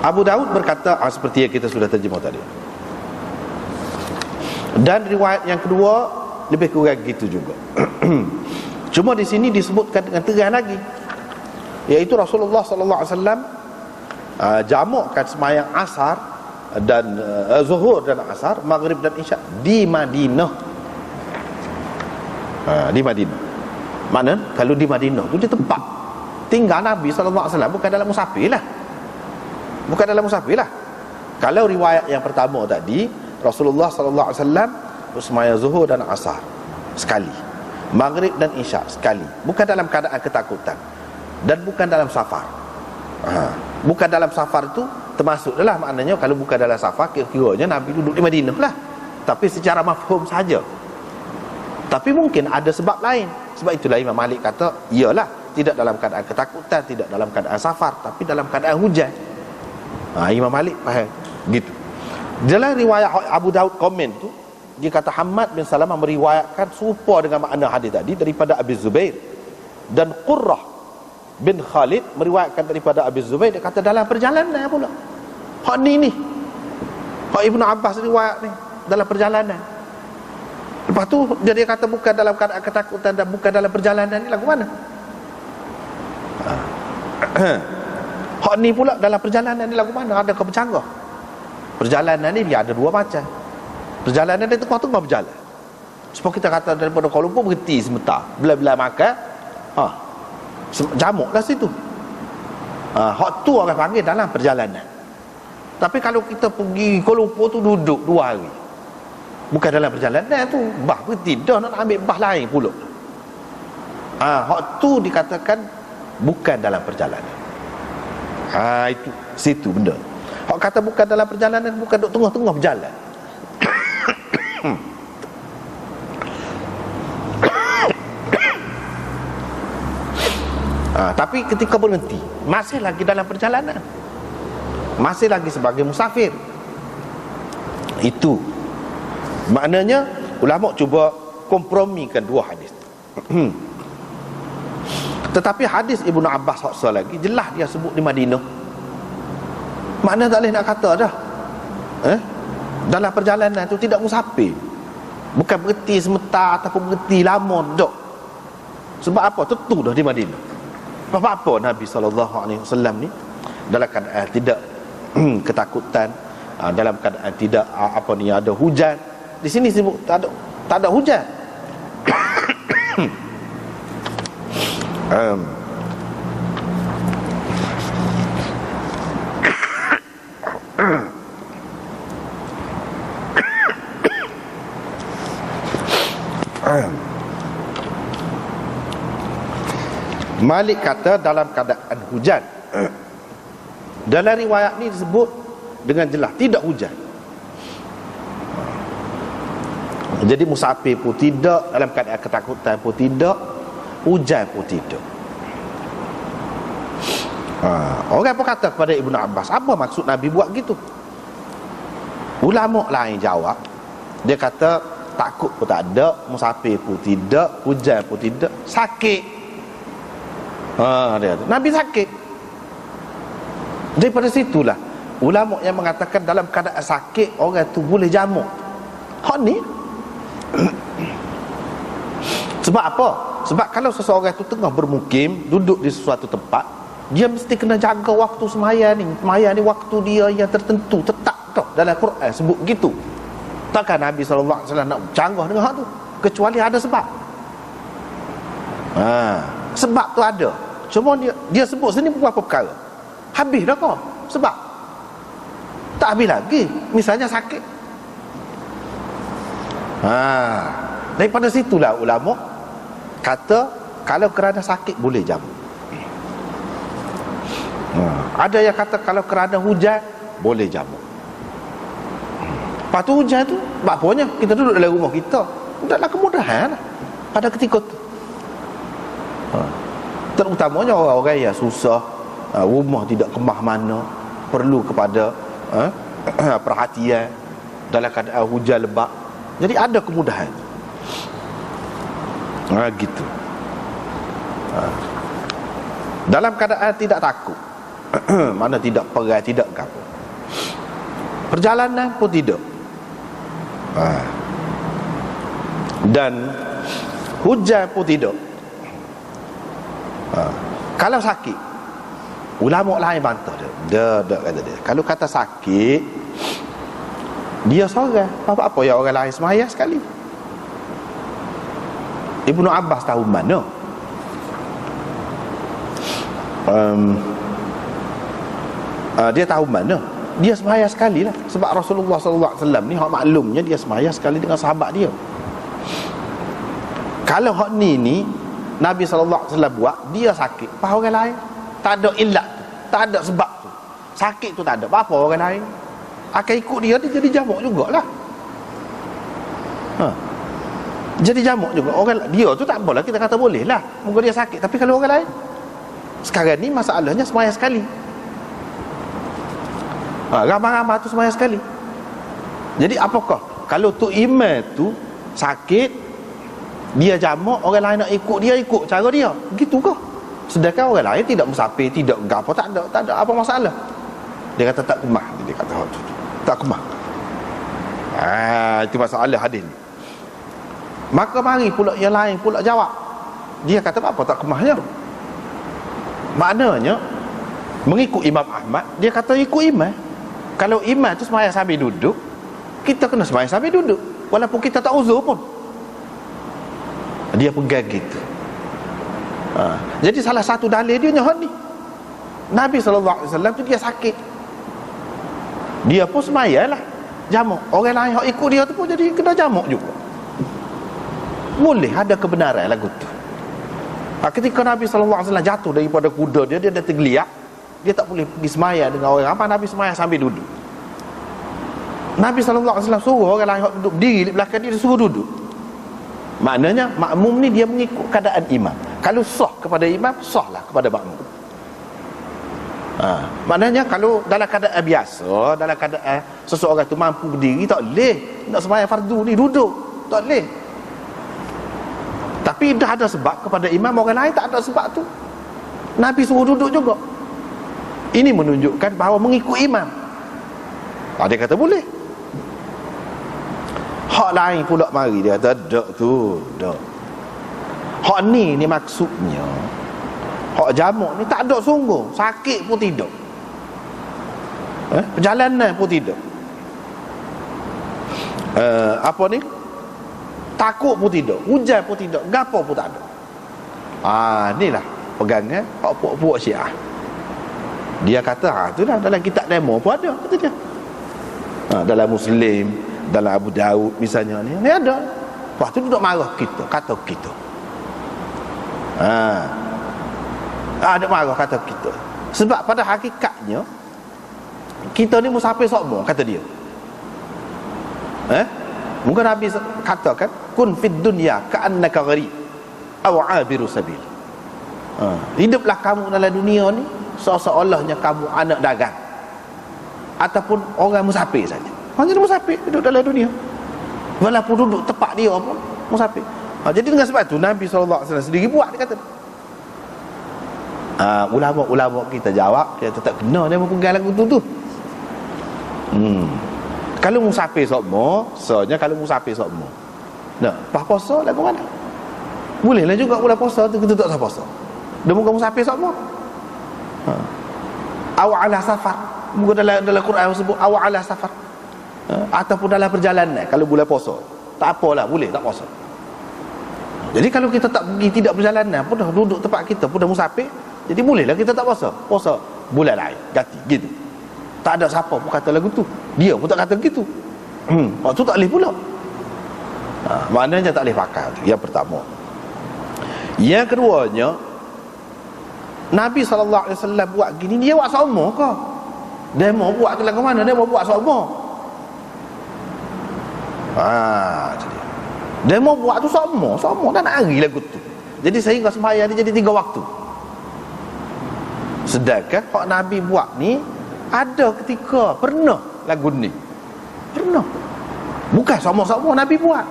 Abu Daud berkata seperti yang kita sudah terjemah tadi. Dan riwayat yang kedua lebih kurang gitu juga. Cuma di sini disebutkan dengan terang lagi, iaitu Rasulullah sallallahu alaihi wasallam jamakkan sembahyang asar dan zuhur dan asar, maghrib dan isyak di Madinah. Di Madinah. Mana? Kalau di Madinah tu di tempat tinggal Nabi SAW bukan dalam musafir lah. Bukan dalam musafir lah. Kalau riwayat yang pertama tadi, Rasulullah SAW bersemayam zuhur dan asar sekali, maghrib dan isya sekali, bukan dalam keadaan ketakutan dan bukan dalam safar. Bukan dalam safar itu termasuk adalah maknanya kalau bukan dalam safar, kira-kiranya Nabi duduk di Madinah lah, tapi secara mafhum saja. Tapi mungkin ada sebab lain. Sebab itulah Imam Malik kata, iyalah, tidak dalam keadaan ketakutan, tidak dalam keadaan safar, tapi dalam keadaan hujan. Imam Malik faham gitu. Dalam riwayat Abu Daud komen tu, dia kata Hammad bin Salamah meriwayatkan serupa dengan makna hadis tadi daripada Abi Zubair, dan Qurrah bin Khalid meriwayatkan daripada Abi Zubair. Dia kata dalam perjalanan pula. Hak ni hak Ibnu Abbas riwayat ni dalam perjalanan. Lepas tu dia kata bukan dalam keadaan ketakutan dan bukan dalam perjalanan, ni lagu mana? Hak ni pula dalam perjalanan ni lagu mana? Ada ke bercanggah? Perjalanan ni dia ada dua macam. Perjalanan dia tengah-tengah berjalan. Sebab kita kata daripada Kuala Lumpur berhenti sebentar, bila-bila makan, jamuk lah situ. Hak tu orang panggil dalam perjalanan. Tapi kalau kita pergi Kuala Lumpur tu duduk 2 hari, bukan dalam perjalanan tu, bah berhenti dah nak ambil bah lain pula. Hak tu dikatakan bukan dalam perjalanan. Itu situ benda. Hak kata bukan dalam perjalanan, bukan duduk tengah-tengah berjalan. Tapi ketika berhenti, masih lagi dalam perjalanan, masih lagi sebagai musafir. Itu maknanya ulama cuba kompromikan dua hadis. Tetapi hadis Ibnu Abbas lagi jelas dia sebut di Madinah. Makna tak boleh nak kata dah. Dalam perjalanan tu tidak musafir. Bukan berhenti sebentar ataupun berhenti lama, tak. Sebab apa? Tentu dah di Madinah. Sebab apa Nabi SAW ni dalam keadaan tidak ketakutan, dalam keadaan tidak ada hujan. Di sini sebut tak ada hujan. Malik kata dalam keadaan hujan. Dalam riwayat ni disebut dengan jelas tidak hujan. Jadi musafir pun tidak, dalam keadaan ketakutan pun tidak, hujan pun tidak. Orang pun kata kepada Ibnu Abbas, apa maksud Nabi buat gitu? Ulama lain jawab, dia kata takut pun tak ada, musafir pun tidak, hujan pun tidak, sakit. Dia kata, Nabi sakit. Daripada situlah ulama yang mengatakan dalam keadaan sakit orang tu boleh jamak. Hak ni sebab apa? Sebab kalau seseorang tu tengah bermukim, duduk di sesuatu tempat, dia mesti kena jaga waktu sembahyang ni. Sembahyang ni waktu dia yang tertentu, tetap tau. Dalam Quran sebut begitu. Takkan Nabi SAW nak canggah dengan hak tu, kecuali ada sebab. Sebab tu ada. Cuma dia sebut sini beberapa perkara. Habis dah kau. Sebab tak habis lagi. Misalnya sakit. Daripada situlah ulama kata kalau kerana sakit boleh jamu. Ada yang kata kalau kerana hujan boleh jamu. Lepas tu hujan tu bapaknya kita duduk dalam rumah kita, taklah kemudahan pada ketika tu. Terutamanya orang-orang yang susah, rumah tidak kemah mana, perlu kepada perhatian dalam keadaan hujan lebat. Jadi ada kemudahan. Gitu. Dalam keadaan tidak takut, mana tidak perai, tidak apa, perjalanan pun tidak, dan hujan pun tidak. Kalau sakit, ulama lain bantah dia. Kata dia, kalau kata sakit, dia seorang, apa-apa yang orang lain sembahyang sekali. Ibnu Abbas tahu mana? Dia tahu mana, dia sembahyang sekali lah. Sebab Rasulullah SAW ni hak maklumnya dia sembahyang sekali dengan sahabat dia. Kalau hak ni Nabi SAW buat, dia sakit, apa orang lain? Tak ada ilat tu, tak ada sebab tu, sakit tu tak ada, apa orang lain akan ikut dia, dia jadi jamak jugalah. Jadi jamak juga. Orang dia tu tak apalah, kita kata boleh lah, moga dia sakit. Tapi kalau orang lain, sekarang ni masalahnya sembahyang sekali. Ramai-ramai tu sembahyang sekali. Jadi apakah kalau tu imam tu sakit, dia jamak, orang lain nak ikut dia, ikut cara dia, begitu kah? Sedangkan orang lain tidak musafir, tidak gapo, tak ada apa masalah. Dia kata tak kemah, dia kata tak kemah. Itu masalah hadis ni. Maka mari pula yang lain pula jawab. Dia kata apa tak kemahnya? Maknanya mengikut Imam Ahmad, dia kata ikut imam. Kalau imam tu sembahyang sambil duduk, kita kena sembahyang sambil duduk, walaupun kita tak uzur pun. Dia pegang gitu. Jadi salah satu dalil dia nyahot ni, Nabi SAW tu dia sakit, dia pun sembahyang lah jamak. Orang lain yang ikut dia tu pun jadi kena jamak juga. Boleh ada kebenaran lagu tu. Ketika Nabi SAW jatuh daripada kuda dia dah tergeliat, dia tak boleh pergi sembahyang dengan orang ramai. Nabi sembahyang sambil duduk. Nabi SAW suruh orang lain duduk berdiri di belakang dia suruh duduk. Maknanya makmum ni dia mengikut keadaan imam. Kalau sah kepada imam, sahlah kepada makmum. Maknanya kalau dalam keadaan biasa, dalam keadaan seseorang tu mampu berdiri, tak boleh nak sembahyang fardu ni duduk, tak boleh. Tapi dah ada sebab kepada imam, orang lain tak ada sebab tu, Nabi suruh duduk juga. Ini menunjukkan bahawa mengikut imam. Dia kata boleh. Hak lain pula mari dia kata dak tu, dak. Hak ni maksudnya hak jamak ni tak ada sungguh, sakit pun tidak, perjalanan pun tidak, apa ni, takut pun tidak, hujan pun tidak, gapo pun tak ada. Inilah pegangan hak puak-puak Syiah. Dia kata itulah dalam kitab demo pun ada, kata dia. Dalam Muslim, dalam Abu Daud misalnya ni ada. Lepas tu duduk marah kita, kata kita. Ada marah kata kita. Sebab pada hakikatnya kita ni musafir sokmo, kata dia. Mungkin Nabi katakan kun fid dunya ka'annaka gharib aw 'abiru sabil. Hiduplah kamu dalam dunia ni seolah-olahnya kamu anak dagang ataupun orang musafir saja. Hanya musafir duduk dalam dunia, walaupun duduk tepat dia pun musafir. Jadi dengan sebab tu Nabi SAW sendiri buat, dia kata. Ulama-ulama kita jawab, dia tak kena dia mempegang lagu tu. Kalau musafir sokmo, soalnya kalau musafir sokmo, nah, pas puasa lagu mana? Bolehlah juga bulan puasa tu kita tak sah puasa. Dia bukan musafir sokmo. Aw ala safar, bukan dalam Quran sebut aw ala safar. Ataupun dalam perjalanan, kalau bulan puasa tak apalah, boleh tak puasa. Jadi kalau kita tak pergi, tidak perjalanan pun dah duduk tempat kita pun dah musafir, jadi bolehlah kita tak puasa. Puasa bulan lain ganti gitu. Tak ada siapa pun kata lagu tu, dia pun tak kata gitu. Waktu tak boleh pula. Maknanya tak boleh pakai tu. Yang pertama. Yang keduanya, Nabi SAW buat gini, dia buat sama ke? Dia mau buat tu lagu mana? Dia mau buat sama. Jadi dia mau buat tu sama dan hari lagu tu. Jadi sehingga sembahyang dia jadi 3 waktu. Sedangkan hak Nabi buat ni ada ketika pernah lagu ni. Pernah. Bukan sama-sama Nabi buat.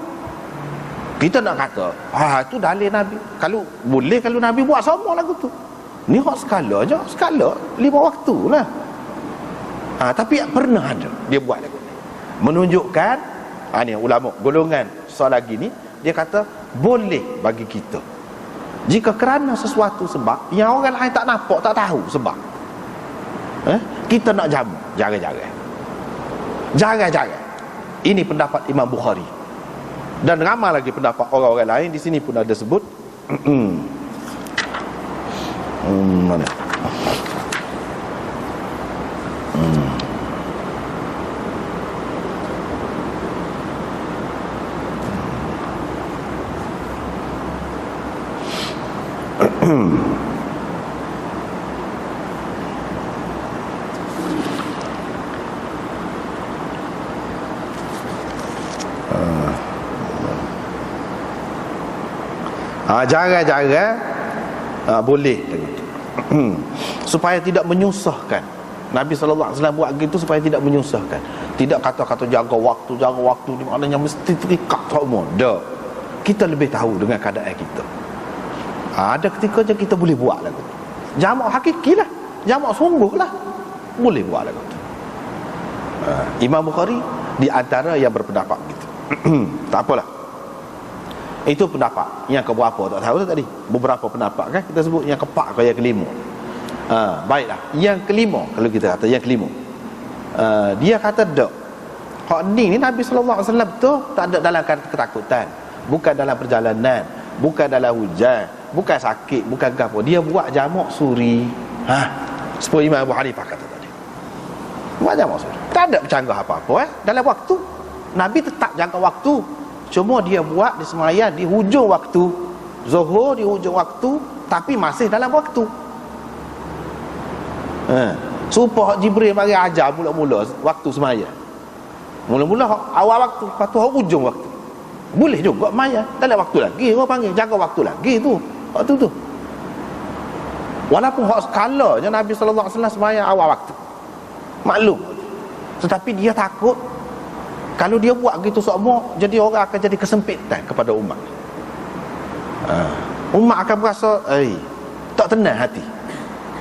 Kita nak kata, itu dalil Nabi. Kalau boleh kalau Nabi buat sama lagu tu. Ni hak skala je, skala 5 waktu lah. Tapi pernah ada dia buat lagu ni. Menunjukkan ni ulama golongan lagi ni, dia kata boleh bagi kita jika kerana sesuatu sebab yang orang lain tak nampak, tak tahu sebab, kita nak jamu jarang-jarang. Ini pendapat Imam Bukhari dan ramai lagi pendapat orang-orang lain. Di sini pun ada sebut mana Jarang-jarang boleh supaya tidak menyusahkan. Nabi SAW buat gitu supaya tidak menyusahkan. Tidak kata-kata jaga waktu ni maknanya mesti terikat semua. Tak. Kita lebih tahu dengan keadaan kita. Ada ketika je kita boleh buat lagu tu. Jamak hakiki lah, jamak sungguh lah, boleh buat lagu tu. Imam Bukhari di antara yang berpendapat gitu. Tak apalah, itu pendapat yang keberapa tak tahu tadi. Beberapa pendapat kan kita sebut yang keempat ke yang kelima. Baiklah, yang kelima, kalau kita kata yang kelima, dia kata tak, hak ni Nabi SAW tu tak ada dalam ketakutan, bukan dalam perjalanan, bukan dalam hujan, bukan sakit, bukan apa. Dia buat jamak suri. Seperti Imam Abu Hanifah kata tadi, buat jamak suri, tak ada bercanggah apa-apa dalam waktu. Nabi tetap jangka waktu, cuma dia buat di sembahyang di hujung waktu Zuhur, di hujung waktu, tapi masih dalam waktu. Supaya Jibril mari ajar mula-mula waktu sembahyang, mula-mula awal waktu, lepas tu hujung waktu. Boleh juga maya dalam waktu lagi, orang panggil jaga waktu lagi tu, waktu tu. Walaupun hak skalanya Nabi sallallahu alaihi wasallam sembahyang awal waktu, maklum, tetapi dia takut kalau dia buat gitu semua, jadi orang akan jadi kesempitan kepada umat. Umat akan berasa tak tenang hati.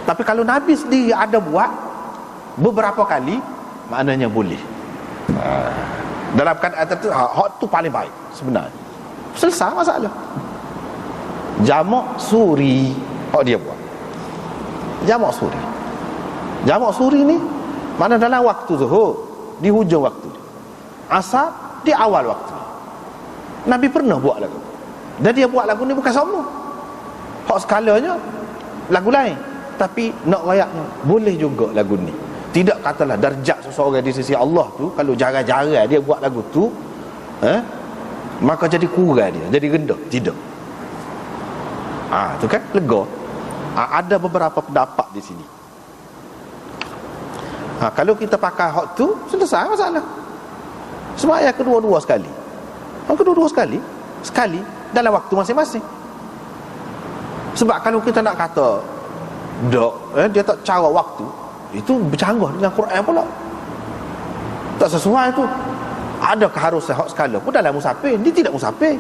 Tapi kalau Nabi sendiri ada buat beberapa kali, maknanya boleh. Dalam keadaan tertentu, hak tu paling baik sebenarnya. Selesai masalah. Jamak suri, hak dia buat jamak suri. Jamak suri ni mana dalam waktu Zuhur, di hujung waktu, Asar di awal waktu. Nabi pernah buat lagu, dan dia buat lagu ni bukan sama, hak skalanya lagu lain, tapi nak rayaknya boleh juga lagu ni. Tidak katalah darjat seseorang di sisi Allah tu kalau jarang-jarang dia buat lagu tu, maka jadi kurang dia, jadi rendah. Tidak. Tu kan lega. Ada beberapa pendapat di sini. Kalau kita pakai hak tu, selesai masalah. Sembahyang kedua-dua sekali. Kedua-dua sekali, sekali dalam waktu masing-masing. Sebab kalau kita nak kata dia tak cara waktu, itu bercanggah dengan Quran pula, tak sesuai tu. Ada keharusan hak skala pun dalam musafir, dia tidak musafir.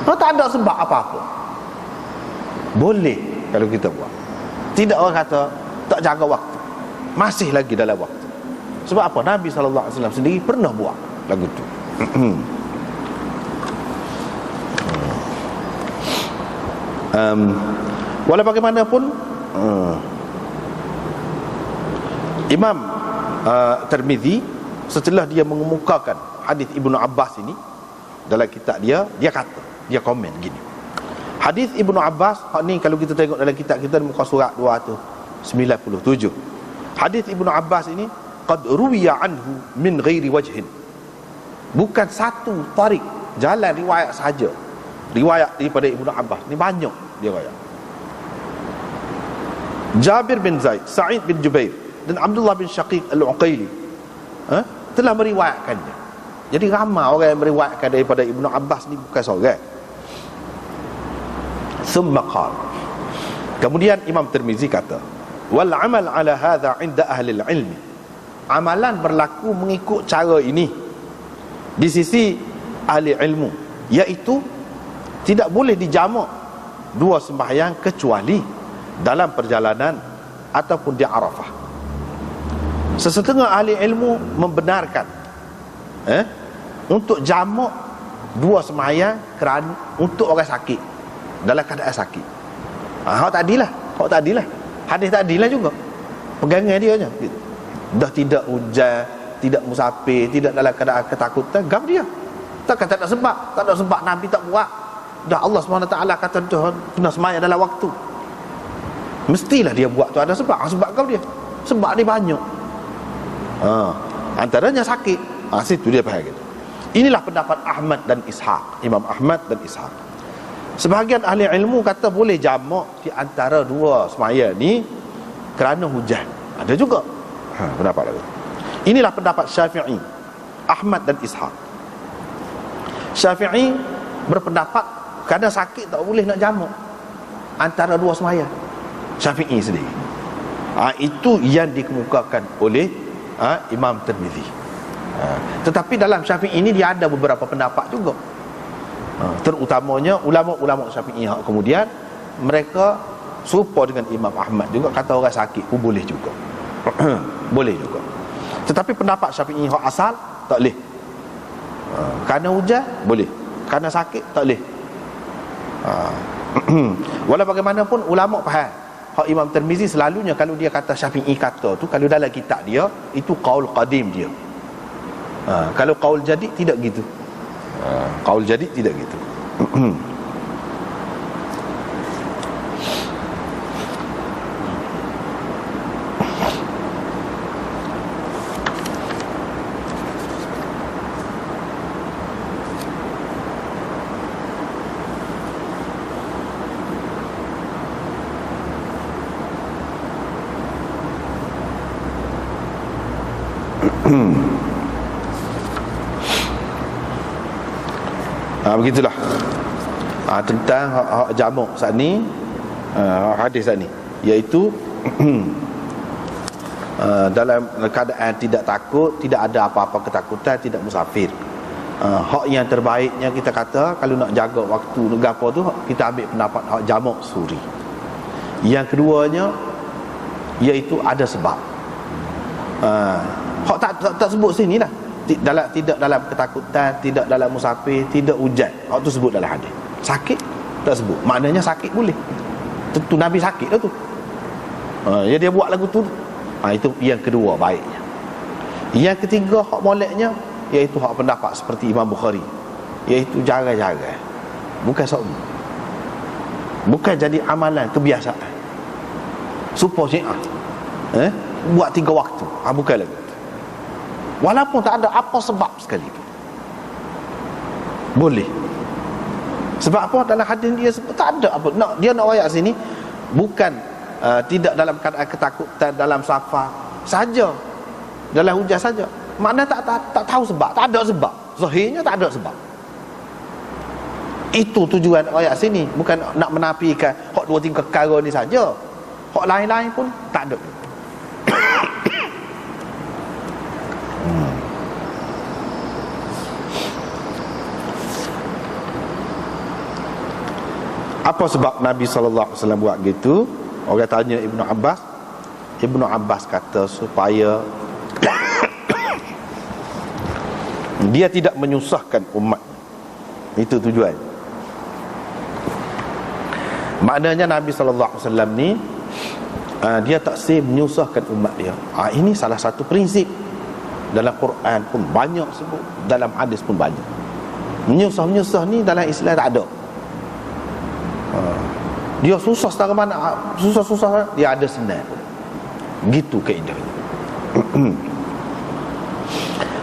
Tak ada sebab apa-apa, boleh kalau kita buat. Tidak orang kata tak jaga waktu, masih lagi dalam waktu. Sebab apa? Nabi SAW sendiri pernah buat lagu tu. Walau bagaimanapun, Imam Tirmizi setelah dia mengemukakan hadis Ibnu Abbas ini dalam kitab dia kata, dia komen gini. Hadis Ibnu Abbas ni kalau kita tengok dalam kitab kita muka surat 297. Hadis Ibnu Abbas ini qad ruwiya anhu min ghairi wajhin. Bukan satu tarik, jalan riwayat saja. Riwayat daripada Ibnu Abbas ni banyak dia riwayat. Jabir bin Zaid, Sa'id bin Jubair dan Abdullah bin Syaqiq al-Uqaili telah meriwayatkannya. Jadi ramai orang yang meriwayatkan daripada Ibnu Abbas ni, bukan seorang. Thumma qala, kemudian Imam Tirmizi kata, wal amal ala hadha inda ahli al-ilm, amalan berlaku mengikut cara ini di sisi ahli ilmu, iaitu tidak boleh dijamak dua sembahyang kecuali dalam perjalanan ataupun di Arafah. Sesetengah ahli ilmu membenarkan untuk jamak dua sembahyang kerana untuk orang sakit, dalam keadaan sakit. Hak tadilah hadis tadilah juga pegangan dia je. Dah tidak hujan, tidak musafir, tidak dalam keadaan ketakutan, gam dia. Tak ada sebab Nabi tak buat. Dah Allah SWT kata tu kena sembahyang dalam waktu, mestilah dia buat tu ada sebab. Sebab kau dia, sebab dia banyak. Antaranya sakit. Situ dia faham gitu. Inilah pendapat Ahmad dan Ishaq, Imam Ahmad dan Ishaq. Sebahagian ahli ilmu kata boleh jamak di antara dua sembahyang ni kerana hujan. Ada juga pendapat lain. Inilah pendapat Syafi'i, Ahmad dan Ishaq. Syafi'i berpendapat kerana sakit tak boleh nak jamak antara dua sembahyang. Syafi'i sendiri. Itu yang dikemukakan oleh Imam Tirmizi. Tetapi dalam Syafi'i ini dia ada beberapa pendapat juga. Terutamanya ulama-ulama Syafi'i kemudian mereka serupa dengan Imam Ahmad juga, kata orang sakit pun boleh juga. Boleh juga. Tetapi pendapat Syafi'i asal tak boleh. Kerana hujan boleh, kerana sakit tak boleh. Walau bagaimanapun ulama faham hak Imam Tirmizi selalunya kalau dia kata Syafi'i kata tu, kalau dalam kitab dia itu qaul qadim dia. Kalau qaul jadid tidak gitu. Qaul jadid tidak gitu. Begitulah tentang hak jamak saat ni, hadis saat ni, iaitu dalam keadaan tidak takut, tidak ada apa-apa ketakutan, tidak musafir. Hak yang terbaiknya kita kata kalau nak jaga waktu gapo tu, kita ambil pendapat hak jamak suri. Yang keduanya iaitu ada sebab. Hak tak sebut sini lah. Tidak dalam ketakutan, tidak dalam musafir, tidak hujan. Hak tu sebut dalam hadis. Sakit tak sebut. Maknanya sakit boleh. Tentu Nabi sakit dah tu. Ya dia buat lagu tu. Itu yang kedua baiknya. Yang ketiga hak moleknya iaitu hak pendapat seperti Imam Bukhari, iaitu jaga-jaga. Bukan saum. Bukan jadi amalan kebiasaan. Supaya syiah. Buat 3 waktu. Bukan lagi. Walaupun tak ada apa sebab sekali. Boleh. Sebab apa? Dalam hadis dia sebut tak ada apa. Dia nak ayat sini bukan tidak dalam keadaan ketakutan, dalam safar saja, dalam hujan saja. Makna tak tahu sebab, tak ada sebab. Zahirnya tak ada sebab. Itu tujuan ayat sini, bukan nak menafikan hak 2-3 perkara ni saja. Hak lain-lain pun tak ada. Apa sebab Nabi SAW buat gitu? Orang tanya Ibnu Abbas. Ibnu Abbas kata supaya dia tidak menyusahkan umat. Itu tujuan. Maknanya Nabi SAW ni dia tak menyusahkan umat dia. Ini salah satu prinsip. Dalam Quran pun banyak sebut, dalam hadis pun banyak. Menyusah ni dalam Islam tak ada. Dia susah setara mana, susah-susah dia ada senang. Gitu kaedahnya.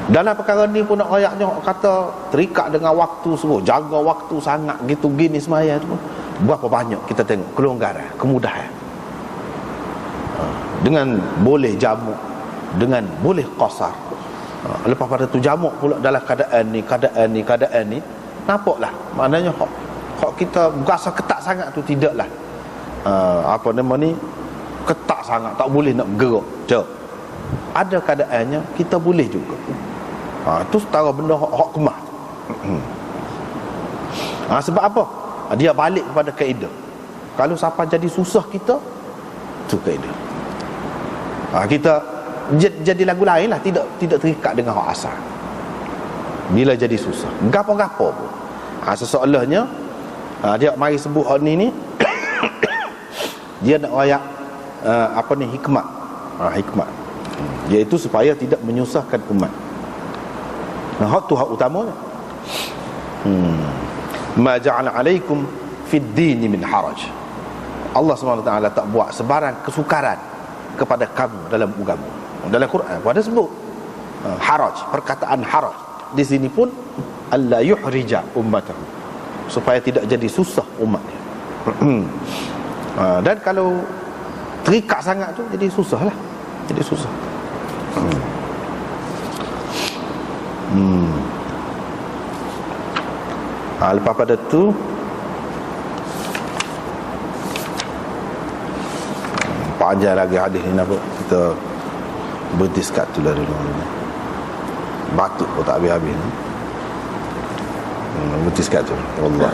Dalam perkara ni pun ayatnya kata terikat dengan waktu semua, jaga waktu sangat gitu gini semaya tu. Berapa banyak kita tengok kelonggaran, kemudahan. Dengan boleh jamak, dengan boleh qasar. Lepas pada tu jamak pula dalam keadaan ni, nampaklah maknanya hak kita berasa ketat sangat tu tidaklah ketat sangat, tak boleh nak bergerak. Ada keadaannya kita boleh juga. Itu setara benda hak kemah. Sebab apa? Dia balik kepada kaedah. Kalau siapa jadi susah kita, tu kaedah. Kita jadi lagu lain lah, tidak terikat dengan hak asal. Bila jadi susah, gapo-gapo pun seseolahnya dia mari sebut hak ni dia nak ayat hikmat. Hikmat iaitu supaya tidak menyusahkan umat. Hak tu hak utamanya. Ma ja'ala 'alaikum fid din min haraj. Allah SWT tak buat sebarang kesukaran kepada kamu dalam agama. Dalam Quran ada sebut haraj, perkataan haraj. Di sini pun alla yuhrija ummatahu, supaya tidak jadi susah umatnya. Dan kalau terikat sangat tu jadi susah lah. Jadi susah. Lepas pada tu panjang lagi hadis ni, nampak. Kita berhenti sekat tu lah dulu. Batuk pun tak habis-habis ni. Berhenti sekat tu. Wallah.